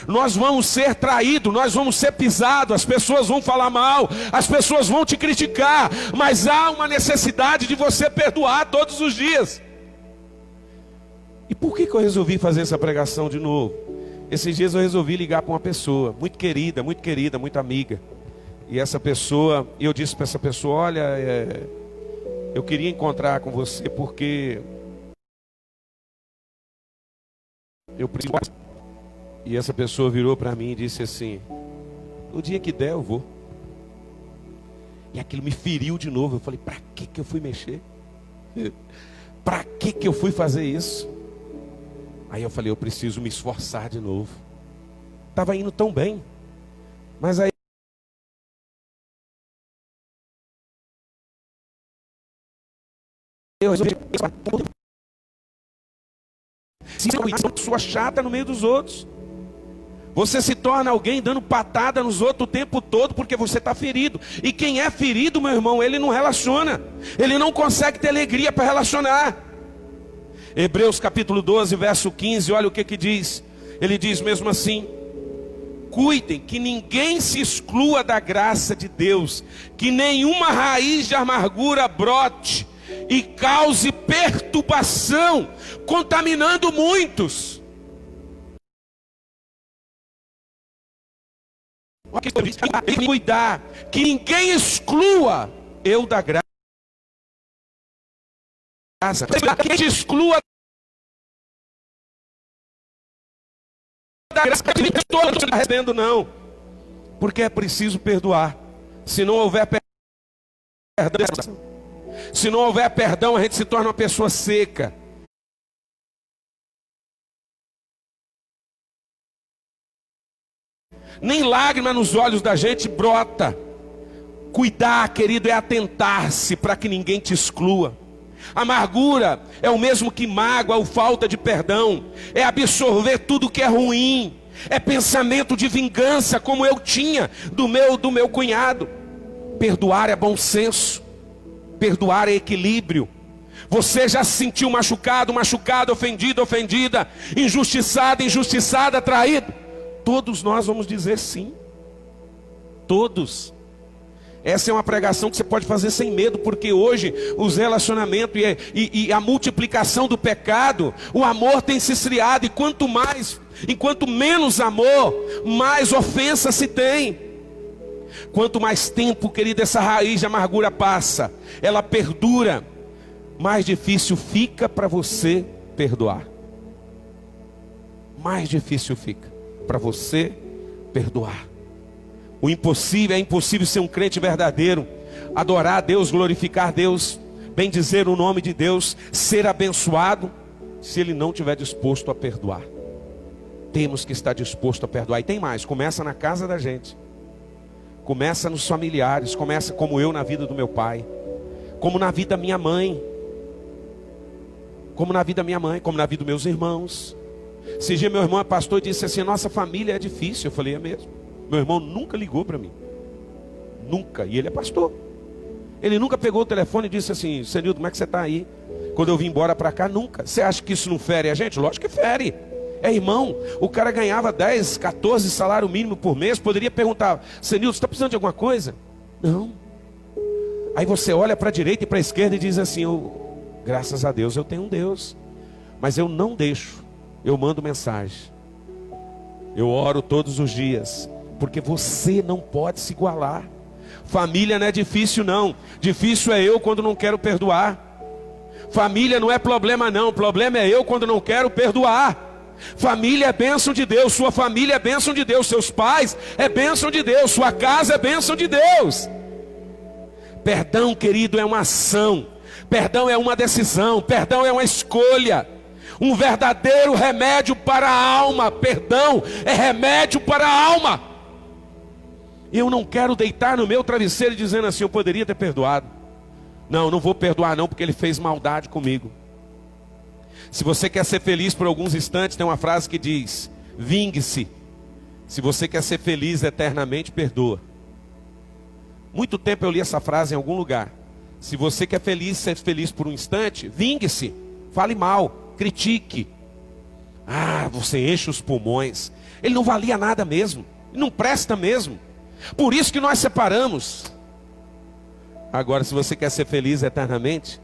Nós vamos ser traídos, nós vamos ser pisados, as pessoas vão falar mal, as pessoas vão te criticar, mas há uma necessidade de você perdoar todos os dias. E por que eu resolvi fazer essa pregação de novo? Esses dias eu resolvi ligar para uma pessoa muito querida, muito amiga. E essa pessoa, eu disse para essa pessoa: olha, eu queria encontrar com você porque eu preciso. E essa pessoa virou para mim e disse assim: o dia que der eu vou. E aquilo me feriu de novo. Eu falei: para que eu fui mexer? Para que eu fui fazer isso? Aí eu falei: eu preciso me esforçar de novo. Estava indo tão bem, mas aí eu resolvi se uma pessoa chata no meio dos outros. Você se torna alguém dando patada nos outros o tempo todo porque você está ferido. E quem é ferido, meu irmão, ele não relaciona. Ele não consegue ter alegria para relacionar. Hebreus capítulo 12, verso 15, olha o que diz. Ele diz mesmo assim: cuidem que ninguém se exclua da graça de Deus, que nenhuma raiz de amargura brote e cause perturbação, contaminando muitos. Cuidar que ninguém exclua eu da graça. Que te exclua da graça que todos estão recebendo, não. Porque é preciso perdoar. Se não houver perdão, se não houver perdão, a gente se torna uma pessoa seca. Nem lágrima nos olhos da gente brota. Cuidar, querido, é atentar-se para que ninguém te exclua. Amargura é o mesmo que mágoa ou falta de perdão. É absorver tudo que é ruim. É pensamento de vingança, como eu tinha do meu cunhado. Perdoar é bom senso. Perdoar é equilíbrio. Você já se sentiu machucado, ofendido, ofendida, injustiçada, traído? Todos nós vamos dizer sim. Todos. Essa é uma pregação que você pode fazer sem medo, porque hoje os relacionamentos e a multiplicação do pecado, o amor tem se esfriado, e enquanto menos amor, mais ofensa se tem. Quanto mais tempo, querido, essa raiz de amargura passa, ela perdura, mais difícil fica para você perdoar. Mais difícil fica para você perdoar. O impossível, é impossível ser um crente verdadeiro, adorar a Deus, glorificar Deus, bendizer o nome de Deus, ser abençoado, se ele não estiver disposto a perdoar. Temos que estar disposto a perdoar. E tem mais, começa na casa da gente, começa nos familiares, começa como eu na vida do meu pai, como na vida da minha mãe, como na vida dos meus irmãos. Esse dia meu irmão é pastor e disse assim: nossa família é difícil. Eu falei: é mesmo. Meu irmão nunca ligou para mim, nunca, e ele é pastor. Ele nunca pegou o telefone e disse assim: Senildo, como é que você está aí? Quando eu vim embora para cá, nunca. Você acha que isso não fere a gente? Lógico que fere. É irmão, o cara ganhava 10, 14 salário mínimo por mês. Poderia perguntar: Senildo, você está precisando de alguma coisa? Não. Aí você olha para a direita e para a esquerda e diz assim: graças a Deus eu tenho um Deus. Mas eu não deixo, eu mando mensagem, eu oro todos os dias, porque você não pode se igualar. Família não é difícil não. Difícil é eu quando não quero perdoar. Família não é problema não. Problema é eu quando não quero perdoar. Família é bênção de Deus. Sua família é bênção de Deus. Seus pais é bênção de Deus. Sua casa é bênção de Deus. Perdão, querido, é uma ação. Perdão é uma decisão. Perdão é uma escolha. Um verdadeiro remédio para a alma. Perdão é remédio para a alma. Eu não quero deitar no meu travesseiro dizendo assim: eu poderia ter perdoado. Não, não vou perdoar não, porque ele fez maldade comigo. Se você quer ser feliz por alguns instantes, tem uma frase que diz: vingue-se Se você quer ser feliz eternamente, perdoa. Muito tempo eu li essa frase em algum lugar. Se você quer ser feliz por um instante, vingue-se, fale mal, critique. Ah, você enche os pulmões. Ele não valia nada mesmo, ele não presta mesmo. Por isso que nós separamos. Agora, se você quer ser feliz eternamente,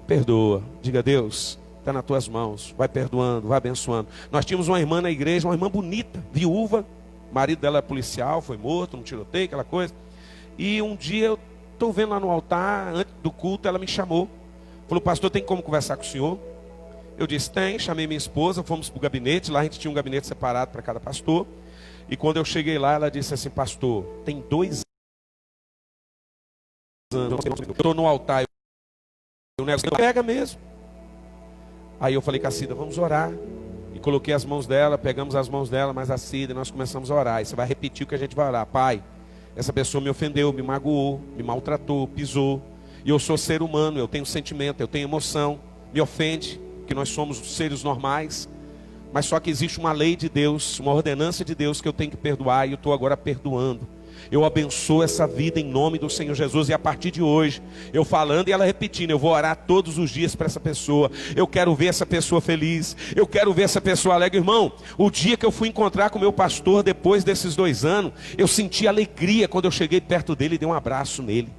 perdoa. Diga: Deus, está nas tuas mãos. Vai perdoando, vai abençoando. Nós tínhamos uma irmã na igreja, uma irmã bonita, viúva. O marido dela é policial, foi morto num tiroteio, aquela coisa. E um dia eu estou vendo lá no altar, antes do culto, ela me chamou. Falou: pastor, tem como conversar com o senhor? Eu disse: tem. Chamei minha esposa, fomos para o gabinete. Lá a gente tinha um gabinete separado para cada pastor. E quando eu cheguei lá, ela disse assim: pastor, tem 2 anos, eu estou no altar, o negócio pega mesmo. Aí eu falei com a Cida: vamos orar. E coloquei as mãos dela, pegamos as mãos dela, mais a Cida, e nós começamos a orar. E você vai repetir o que a gente vai orar. Pai, essa pessoa me ofendeu, me magoou, me maltratou, pisou. E eu sou ser humano, eu tenho sentimento, eu tenho emoção. Me ofende, que nós somos seres normais. Mas só que existe uma lei de Deus, uma ordenança de Deus que eu tenho que perdoar. E eu estou agora perdoando. Eu abençoo essa vida em nome do Senhor Jesus. E a partir de hoje, eu falando e ela repetindo, eu vou orar todos os dias para essa pessoa. Eu quero ver essa pessoa feliz. Eu quero ver essa pessoa alegre. Irmão, o dia que eu fui encontrar com o meu pastor, depois desses 2 anos, eu senti alegria quando eu cheguei perto dele e dei um abraço nele.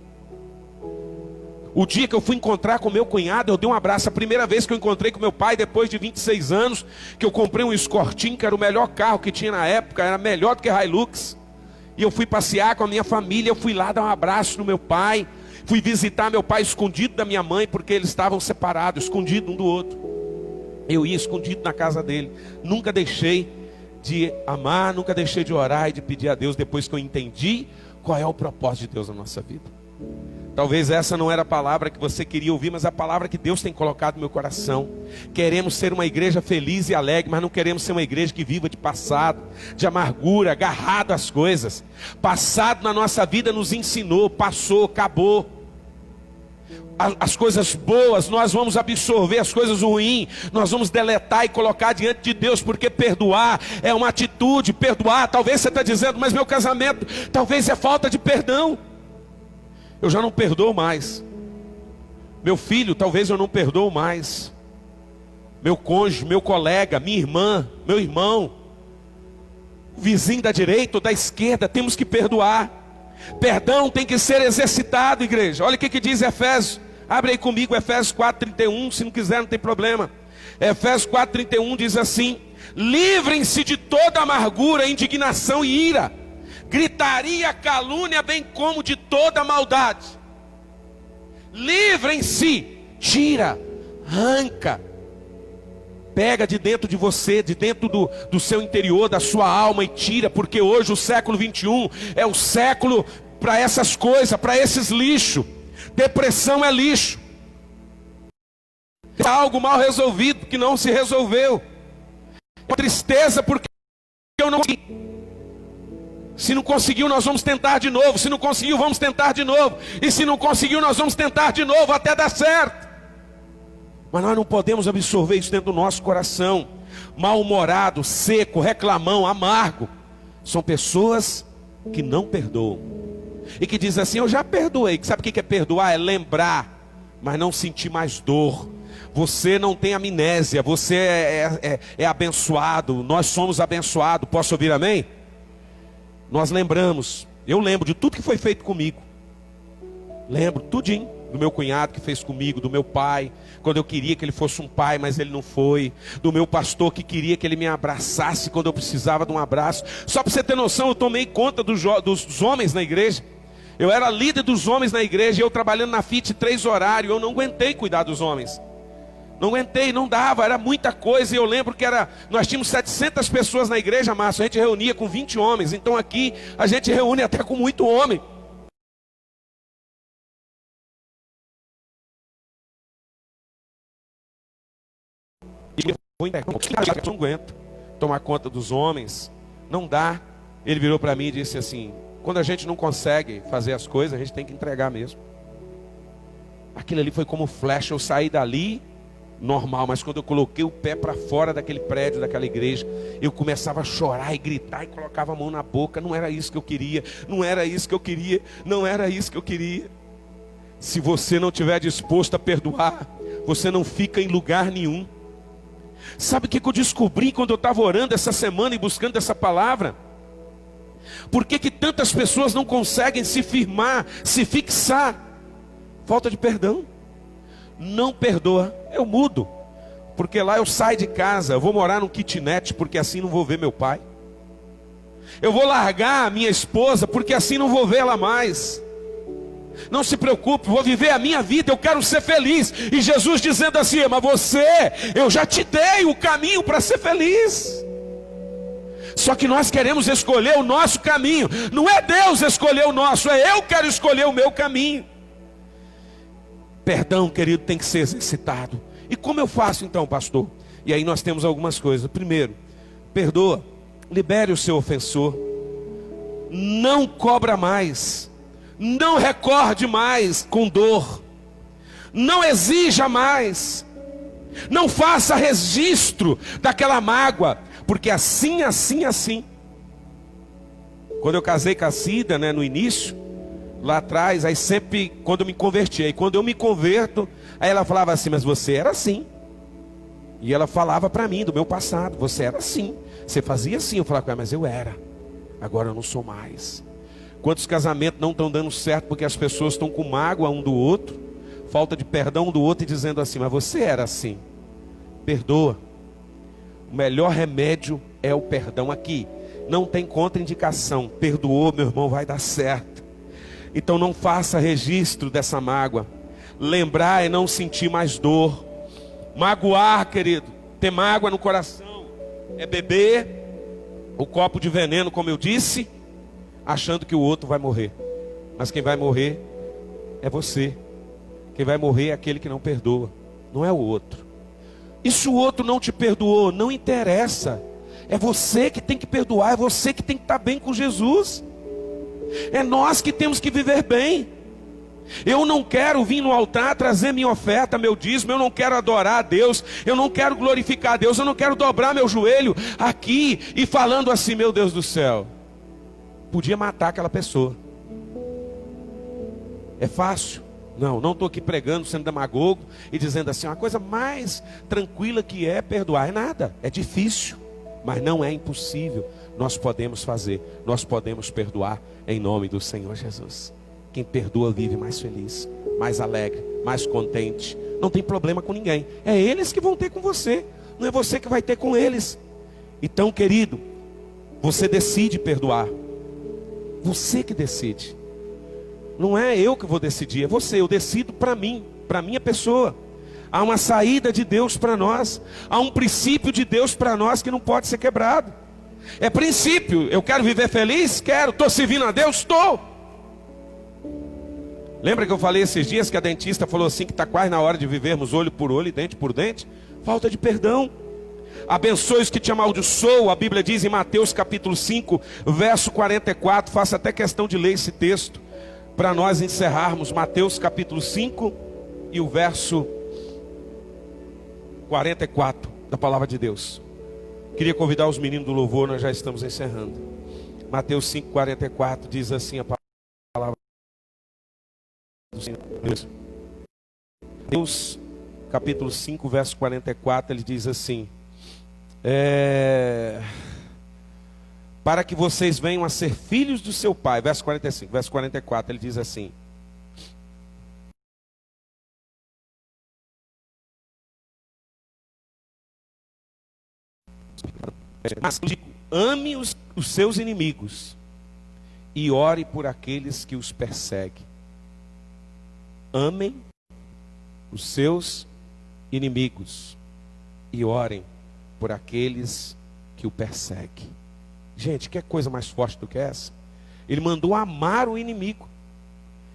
O dia que eu fui encontrar com meu cunhado, eu dei um abraço. A primeira vez que eu encontrei com meu pai, depois de 26 anos, que eu comprei um Escortinho, que era o melhor carro que tinha na época, era melhor do que Hilux. E eu fui passear com a minha família, eu fui lá dar um abraço no meu pai. Fui visitar meu pai escondido da minha mãe, porque eles estavam separados, escondidos um do outro. Eu ia escondido na casa dele. Nunca deixei de amar, nunca deixei de orar e de pedir a Deus, depois que eu entendi qual é o propósito de Deus na nossa vida. Talvez essa não era a palavra que você queria ouvir, mas a palavra que Deus tem colocado no meu coração. Queremos ser uma igreja feliz e alegre, mas não queremos ser uma igreja que viva de passado, de amargura, agarrado às coisas. Passado na nossa vida nos ensinou, passou, acabou. As coisas boas nós vamos absorver, as coisas ruins nós vamos deletar e colocar diante de Deus, porque perdoar é uma atitude. Perdoar, talvez você está dizendo: mas meu casamento talvez é falta de perdão. Eu já não perdoo mais. Meu filho, talvez eu não perdoo mais. Meu cônjuge, meu colega, minha irmã, meu irmão, o vizinho da direita ou da esquerda, temos que perdoar. Perdão tem que ser exercitado, igreja. Olha o que diz Efésios. Abre aí comigo Efésios 4:31, se não quiser não tem problema. Efésios 4:31 diz assim: livrem-se de toda amargura, indignação e ira, gritaria, calúnia, bem como de toda maldade. Livrem-se, tira, arranca, pega de dentro de você, de dentro do seu interior, da sua alma, e tira, porque hoje o século 21 é o século para essas coisas, para esses lixos. Depressão é lixo, é algo mal resolvido que não se resolveu, tristeza porque eu não consegui. Se não conseguiu, nós vamos tentar de novo. Se não conseguiu, vamos tentar de novo. E se não conseguiu, nós vamos tentar de novo até dar certo. Mas nós não podemos absorver isso dentro do nosso coração. Mal-humorado, seco, reclamão, amargo. São pessoas que não perdoam. E que dizem assim: eu já perdoei. Sabe o que é perdoar? É lembrar, mas não sentir mais dor. Você não tem amnésia. Você é abençoado. Nós somos abençoados. Posso ouvir amém? Nós lembramos, eu lembro de tudo que foi feito comigo. Lembro tudinho do meu cunhado que fez comigo, do meu pai, quando eu queria que ele fosse um pai, mas ele não foi. Do meu pastor que queria que ele me abraçasse quando eu precisava de um abraço. Só para você ter noção, eu tomei conta dos homens na igreja. Eu era líder dos homens na igreja, eu trabalhando na FIT 3 horários, eu não aguentei cuidar dos homens. Não aguentei, não dava, era muita coisa. E eu lembro que nós tínhamos 700 pessoas na igreja, Márcio. A gente reunia com 20 homens. Então aqui a gente reúne até com muito homem. E eu não aguento tomar conta dos homens. Não dá. Ele virou para mim e disse assim: quando a gente não consegue fazer as coisas, a gente tem que entregar mesmo. Aquilo ali foi como flecha. Eu saí dali normal, mas quando eu coloquei o pé para fora daquele prédio, daquela igreja, eu começava a chorar e gritar e colocava a mão na boca. Não era isso que eu queria, não era isso que eu queria, não era isso que eu queria. Se você não estiver disposto a perdoar, você não fica em lugar nenhum. Sabe o que eu descobri quando eu estava orando essa semana e buscando essa palavra? Por que tantas pessoas não conseguem se firmar, se fixar? Falta de perdão. Não perdoa, eu mudo. Porque lá eu saio de casa, eu vou morar num kitnet, porque assim não vou ver meu pai. Eu vou largar a minha esposa, porque assim não vou vê-la mais. Não se preocupe, vou viver a minha vida, eu quero ser feliz. E Jesus dizendo assim: mas você, eu já te dei o caminho para ser feliz. Só que nós queremos escolher o nosso caminho. Não é Deus escolher o nosso, é eu quero escolher o meu caminho. Perdão, querido, tem que ser exercitado. E como eu faço então, pastor? E aí nós temos algumas coisas. Primeiro, perdoa, libere o seu ofensor. Não cobra mais. Não recorde mais com dor. Não exija mais. Não faça registro daquela mágoa. Porque assim. Quando eu casei com a Cida, no início, lá atrás, aí sempre, quando eu me converti, aí quando eu me converto, aí ela falava assim: mas você era assim. E ela falava para mim do meu passado: você era assim, você fazia assim. Eu falava: mas eu era, agora eu não sou mais. Quantos casamentos não estão dando certo porque as pessoas estão com mágoa um do outro, falta de perdão um do outro, e dizendo assim: mas você era assim. Perdoa. O melhor remédio é o perdão. Aqui não tem contraindicação. Perdoou, meu irmão, vai dar certo. Então não faça registro dessa mágoa. Lembrar é não sentir mais dor. Magoar, querido, ter mágoa no coração, é beber o copo de veneno, como eu disse, achando que o outro vai morrer. Mas quem vai morrer é você. Quem vai morrer é aquele que não perdoa, não é o outro. E se o outro não te perdoou, não interessa. É você que tem que perdoar, é você que tem que estar bem com Jesus. É nós que temos que viver bem. Eu não quero vir no altar trazer minha oferta, meu dízimo. Eu não quero adorar a Deus. Eu não quero glorificar a Deus. Eu não quero dobrar meu joelho aqui e falando assim: meu Deus do céu, podia matar aquela pessoa. É fácil? Não estou aqui pregando, sendo demagogo e dizendo assim: uma coisa mais tranquila que é perdoar. É nada, é difícil, mas não é impossível. Nós podemos fazer, nós podemos perdoar em nome do Senhor Jesus. Quem perdoa vive mais feliz, mais alegre, mais contente. Não tem problema com ninguém. É eles que vão ter com você, não é você que vai ter com eles. Então, querido, você decide perdoar. Você que decide. Não é eu que vou decidir, é você. Eu decido para mim, para minha pessoa. Há uma saída de Deus para nós. Há um princípio de Deus para nós que não pode ser quebrado. É princípio. Eu quero viver feliz? Quero. Estou servindo a Deus? Estou. Lembra que eu falei esses dias que a dentista falou assim, que está quase na hora de vivermos olho por olho e dente por dente? Falta de perdão. Abençoe os que te amaldiçoam. A Bíblia diz em Mateus capítulo 5, verso 44. Faço até questão de ler esse texto para nós encerrarmos. Mateus capítulo 5 e o verso 44 da palavra de Deus. Queria convidar os meninos do louvor, nós já estamos encerrando. Mateus 5, 44 diz assim a palavra do Senhor. Mateus capítulo 5, verso 44, ele diz assim: para que vocês venham a ser filhos do seu Pai. Verso 45, verso 44, ele diz assim: mas digo, ame os seus inimigos e ore por aqueles que os perseguem. Amem os seus inimigos e orem por aqueles que o perseguem. Gente, que coisa mais forte do que essa? Ele mandou amar o inimigo.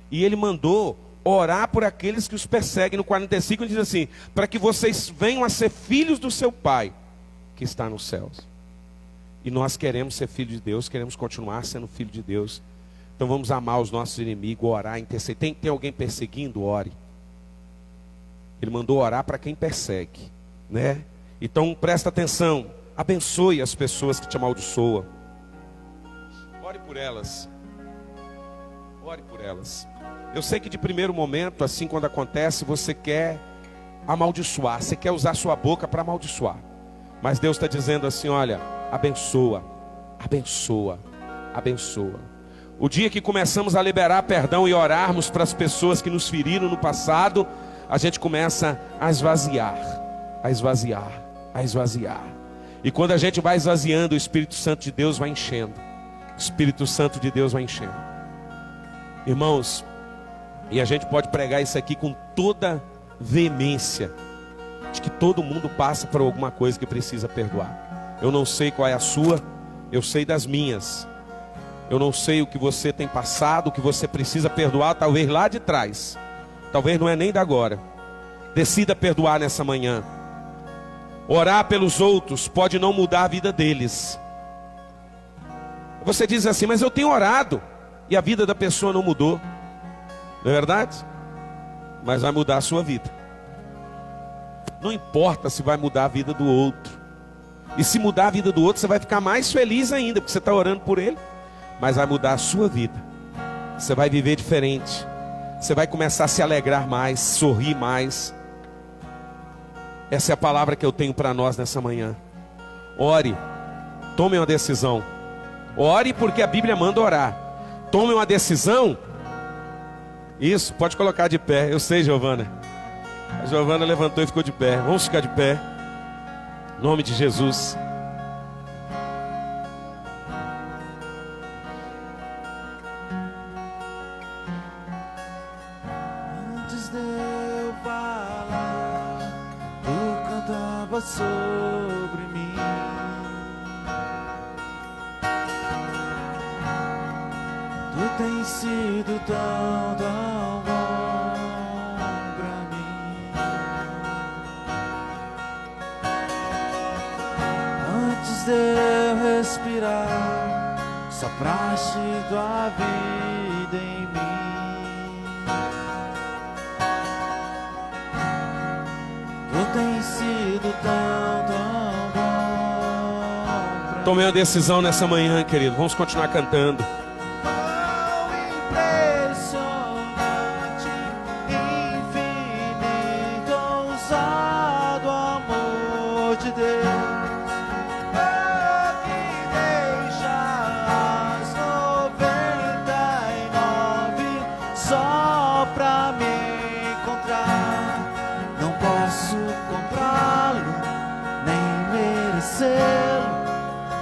E ele mandou orar por aqueles que os perseguem. No 45 ele diz assim: para que vocês venham a ser filhos do seu Pai que está nos céus. E nós queremos ser filhos de Deus, queremos continuar sendo filho de Deus. Então vamos amar os nossos inimigos, orar, interceder. Tem alguém perseguindo? Ore. Ele mandou orar para quem persegue, né? Então presta atenção, abençoe as pessoas que te amaldiçoam. Ore por elas. Ore por elas. Eu sei que de primeiro momento, assim quando acontece, você quer amaldiçoar, você quer usar sua boca para amaldiçoar. Mas Deus está dizendo assim, olha, abençoa, abençoa, abençoa. O dia que começamos a liberar perdão e orarmos para as pessoas que nos feriram no passado, a gente começa a esvaziar, a esvaziar, a esvaziar. E quando a gente vai esvaziando, o Espírito Santo de Deus vai enchendo. O Espírito Santo de Deus vai enchendo. Irmãos, e a gente pode pregar isso aqui com toda veemência, de que todo mundo passa por alguma coisa que precisa perdoar. Eu não sei qual é a sua, eu sei das minhas. Eu não sei o que você tem passado, o que você precisa perdoar, talvez lá de trás. Talvez não é nem da agora. Decida perdoar nessa manhã. Orar pelos outros pode não mudar a vida deles. Você diz assim, mas eu tenho orado e a vida da pessoa não mudou. Não é verdade? Mas vai mudar a sua vida. Não importa se vai mudar a vida do outro. E se mudar a vida do outro, você vai ficar mais feliz ainda, porque você está orando por ele. Mas vai mudar a sua vida. Você vai viver diferente. Você vai começar a se alegrar mais, sorrir mais. Essa é a palavra que eu tenho para nós nessa manhã. Ore, tome uma decisão. Ore porque a Bíblia manda orar. Tome uma decisão. Isso, pode colocar de pé. Eu sei, Giovana. A Giovana levantou e ficou de pé. Vamos ficar de pé. Em nome de Jesus. Antes de eu falar, tu cantava sobre mim. Tu tens sido tão, tão bom pra mim. Antes de eu respirar, sopraste tua vida em mim. Tu tens sido tão, tão bom pra mim. Tome uma decisão nessa manhã, querido. Vamos continuar cantando.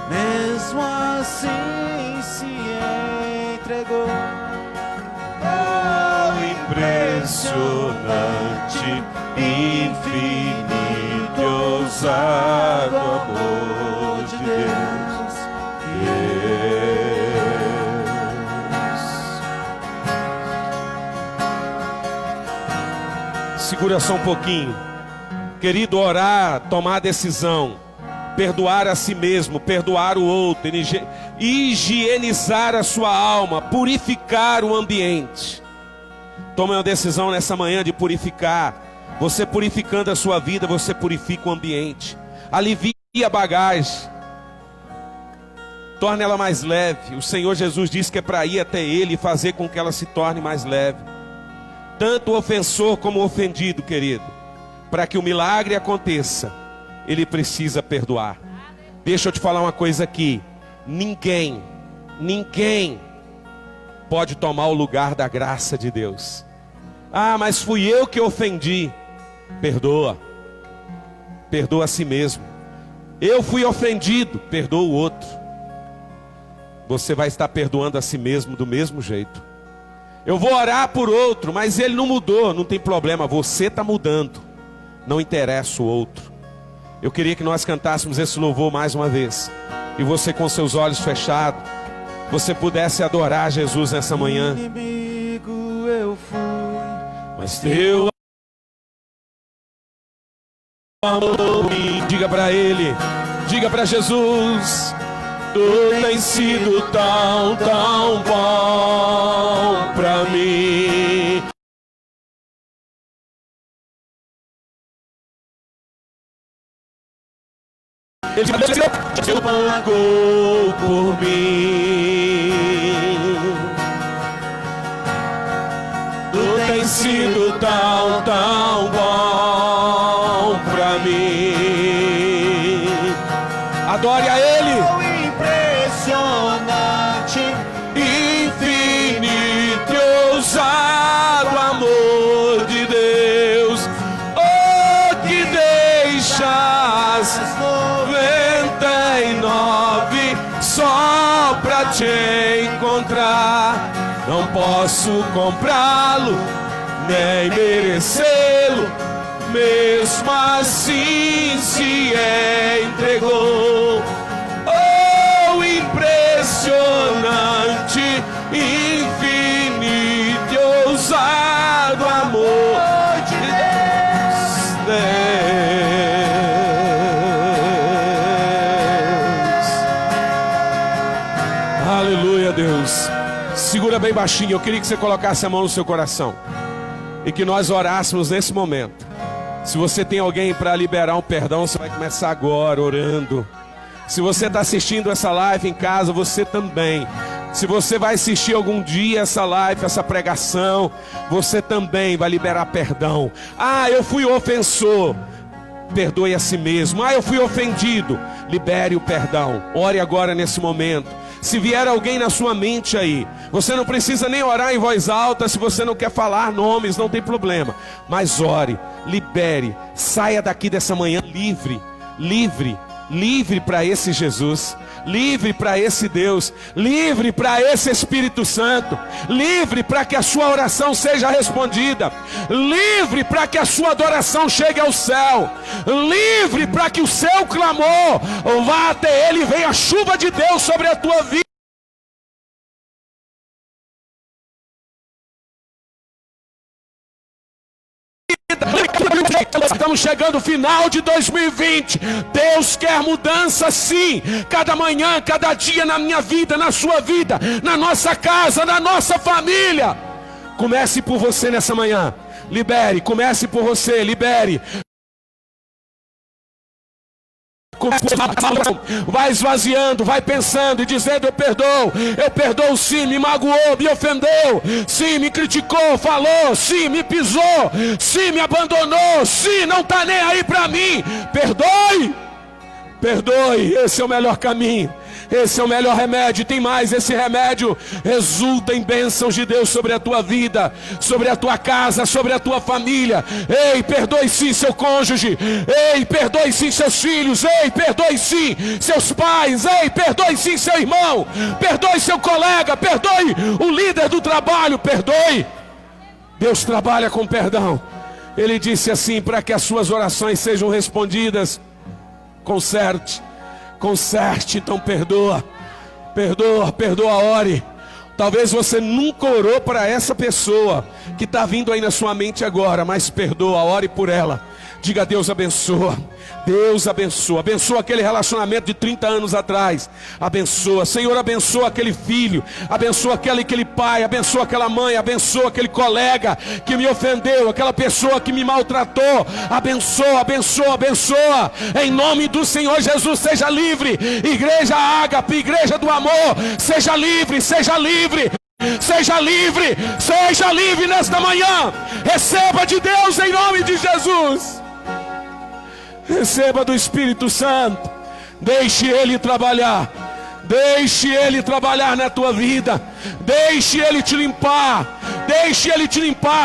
Mesmo assim se entregou. Oh, impressionante, infinito, ousado amor de Deus. Segura só um pouquinho. Querido, orar, tomar decisão. Perdoar a si mesmo, perdoar o outro, higienizar a sua alma, purificar o ambiente. Tome uma decisão nessa manhã de purificar. Você purificando a sua vida, você purifica o ambiente. Alivia a bagagem. Torne ela mais leve. O Senhor Jesus disse que é para ir até Ele e fazer com que ela se torne mais leve. Tanto o ofensor como o ofendido, querido. Para que o milagre aconteça, ele precisa perdoar. Deixa eu te falar uma coisa aqui. Ninguém pode tomar o lugar da graça de Deus. Ah, mas fui eu que ofendi. Perdoa. Perdoa a si mesmo. Eu fui ofendido. Perdoa o outro. Você vai estar perdoando a si mesmo do mesmo jeito. Eu vou orar por outro, mas ele não mudou. Não tem problema, você está mudando. Não interessa o outro. Eu queria que nós cantássemos esse louvor mais uma vez. E você com seus olhos fechados, você pudesse adorar Jesus nessa manhã. Inimigo eu fui, Mas teu amor, diga para Ele, diga para Jesus. Tu tens sido tão, tão bom para mim. Ele pagou por mim. Tu tem sido tão, tão bom pra mim. Adore a Ele. Impressionante, Infinito e ousado amor de Deus, oh, que deixas 99 só pra te encontrar. Não posso comprá-lo, nem merecê-lo, mesmo assim se entregou. Oh, impressionante, infinito e ousado amor de Deus. Aleluia, Deus. Segura bem baixinho. Eu queria que você colocasse a mão no seu coração e que nós orássemos nesse momento. Se você tem alguém para liberar um perdão, você vai começar agora orando. Se você está assistindo essa live em casa, você também. Se você vai assistir algum dia essa live, essa pregação, você também vai liberar perdão. Ah, eu fui ofensor. Perdoe a si mesmo. Ah, eu fui ofendido. Libere o perdão. Ore agora nesse momento. Se vier alguém na sua mente aí, você não precisa nem orar em voz alta. Se você não quer falar nomes, não tem problema. Mas ore, libere, saia daqui dessa manhã livre, livre, livre para esse Jesus, livre para esse Deus, livre para esse Espírito Santo, livre para que a sua oração seja respondida, livre para que a sua adoração chegue ao céu, livre para que o seu clamor vá até Ele e venha a chuva de Deus sobre a tua vida. Estamos chegando ao final de 2020. Deus quer mudança sim. Cada manhã, cada dia na minha vida, na sua vida, na nossa casa, na nossa família. Comece por você nessa manhã. Libere, comece por você, libere. Vai esvaziando, vai pensando e dizendo: eu perdoo sim, me magoou, me ofendeu, sim, me criticou, falou, sim, me pisou, sim, me abandonou, sim, não está nem aí para mim. Perdoe, esse é o melhor caminho. Esse é o melhor remédio. Tem mais, esse remédio resulta em bênçãos de Deus sobre a tua vida, sobre a tua casa, sobre a tua família. Ei, perdoe sim seu cônjuge. Ei, perdoe sim seus filhos. Ei, perdoe sim seus pais. Ei, perdoe sim seu irmão. Perdoe seu colega. Perdoe o líder do trabalho. Perdoe. Deus trabalha com perdão. Ele disse assim: para que as suas orações sejam respondidas, conserte, então perdoa, ore. Talvez você nunca orou para essa pessoa que está vindo aí na sua mente agora, mas perdoa, ore por ela. Diga: Deus abençoa, abençoa aquele relacionamento de 30 anos atrás, abençoa, Senhor, abençoa aquele filho, abençoa aquele pai, abençoa aquela mãe, abençoa aquele colega que me ofendeu, aquela pessoa que me maltratou, abençoa, em nome do Senhor Jesus. Seja livre, Igreja Ágape, Igreja do Amor, seja livre, seja livre nesta manhã. Receba de Deus em nome de Jesus. Receba do Espírito Santo. Deixe Ele trabalhar na tua vida. Deixe Ele te limpar.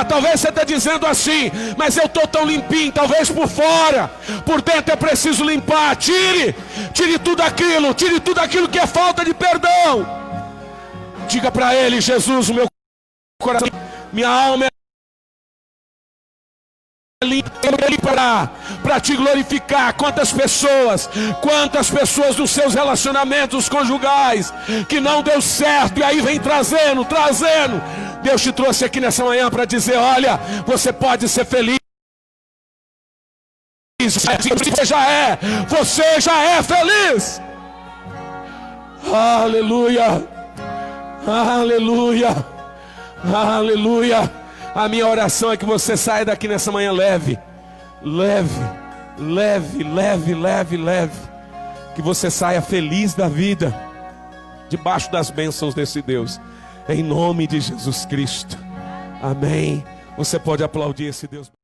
Talvez você está dizendo assim: mas eu estou tão limpinho. Talvez por fora, por dentro é preciso limpar. Tire tudo aquilo que é falta de perdão. Diga para Ele: Jesus, o meu coração, minha alma é limpa para te glorificar. Quantas pessoas dos seus relacionamentos conjugais que não deu certo, e aí vem trazendo. Deus te trouxe aqui nessa manhã para dizer: olha, você pode ser feliz. Você já é feliz. Aleluia. A minha oração é que você saia daqui nessa manhã leve. Que você saia feliz da vida, debaixo das bênçãos desse Deus, em nome de Jesus Cristo. Amém. Você pode aplaudir esse Deus.